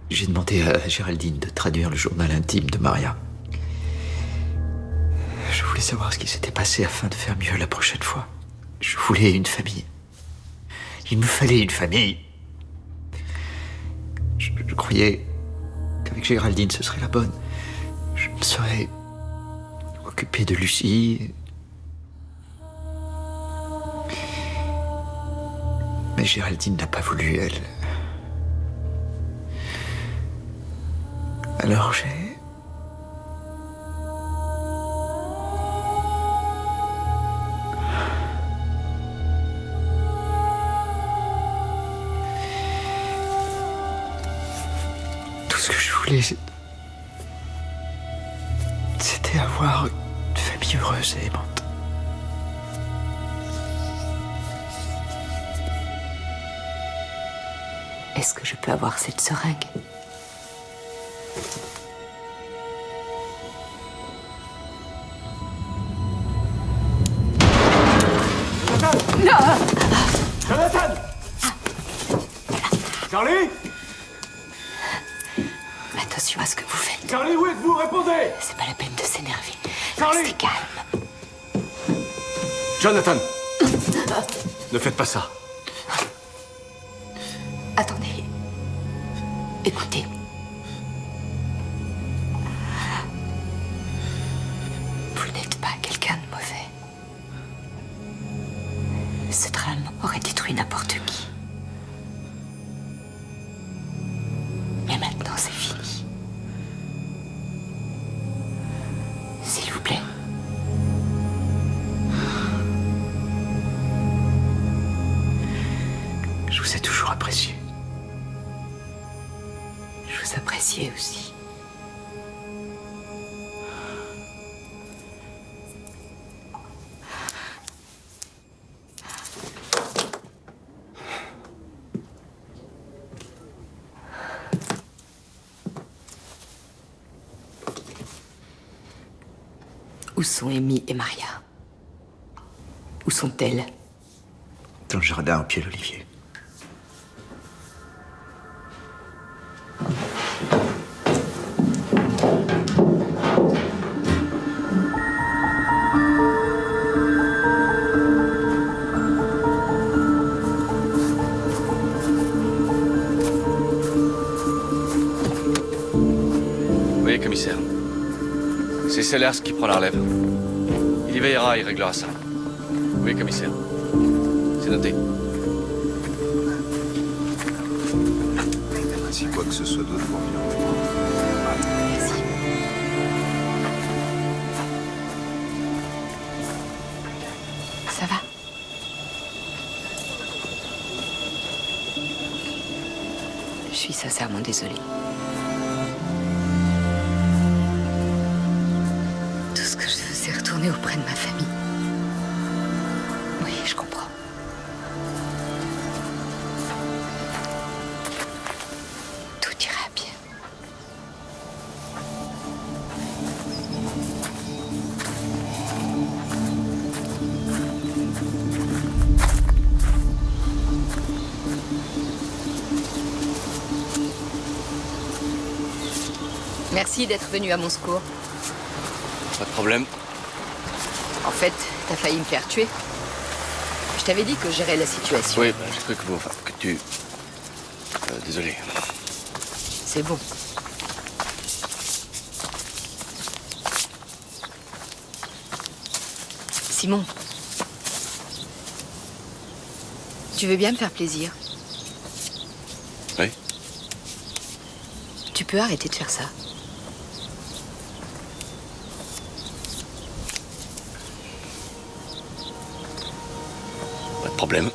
j'ai demandé à Géraldine de traduire le journal intime de Maria. Je voulais savoir ce qui s'était passé afin de faire mieux la prochaine fois. Je voulais une famille. Il me fallait une famille. Je croyais qu'avec Géraldine, ce serait la bonne. Je me serais occupé de Lucie. Mais Géraldine n'a pas voulu, elle. Alors j'ai... Tout ce que je voulais, c'était avoir une famille heureuse et aimante. Est-ce que je peux avoir cette seringue? Non! Jonathan! Charlie? Attention à ce que vous faites. Charlie, où êtes-vous? Répondez! C'est pas la peine de s'énerver. Charlie! Restez calme. Jonathan! Ne faites pas ça. Attendez. Écoutez. Vous n'êtes pas quelqu'un de mauvais. Ce drame aurait détruit n'importe qui. Mais maintenant, c'est fini. S'il vous plaît. Je vous ai toujours apprécié. Je vous appréciais aussi. Où sont Amy et Maria? Où sont-elles? Dans le jardin au pied de l'olivier. Oui, commissaire. C'est Sellers qui prend la relève. Il y veillera, il réglera ça. Oui, commissaire. C'est noté. Si quoi que ce soit d'autre pour venir. Ça va? Je suis sincèrement désolée. Tout ce que je veux, c'est retourner auprès de ma famille. Oui, je comprends. Tout ira bien. Merci d'être venu à mon secours. Pas de problème. En fait, t'as failli me faire tuer. Je t'avais dit que je gérais la situation. Oui, j'ai cru que vous... Enfin, que tu... désolé. C'est bon. Simon. Tu veux bien me faire plaisir? Oui. Tu peux arrêter de faire ça. Pas de problème.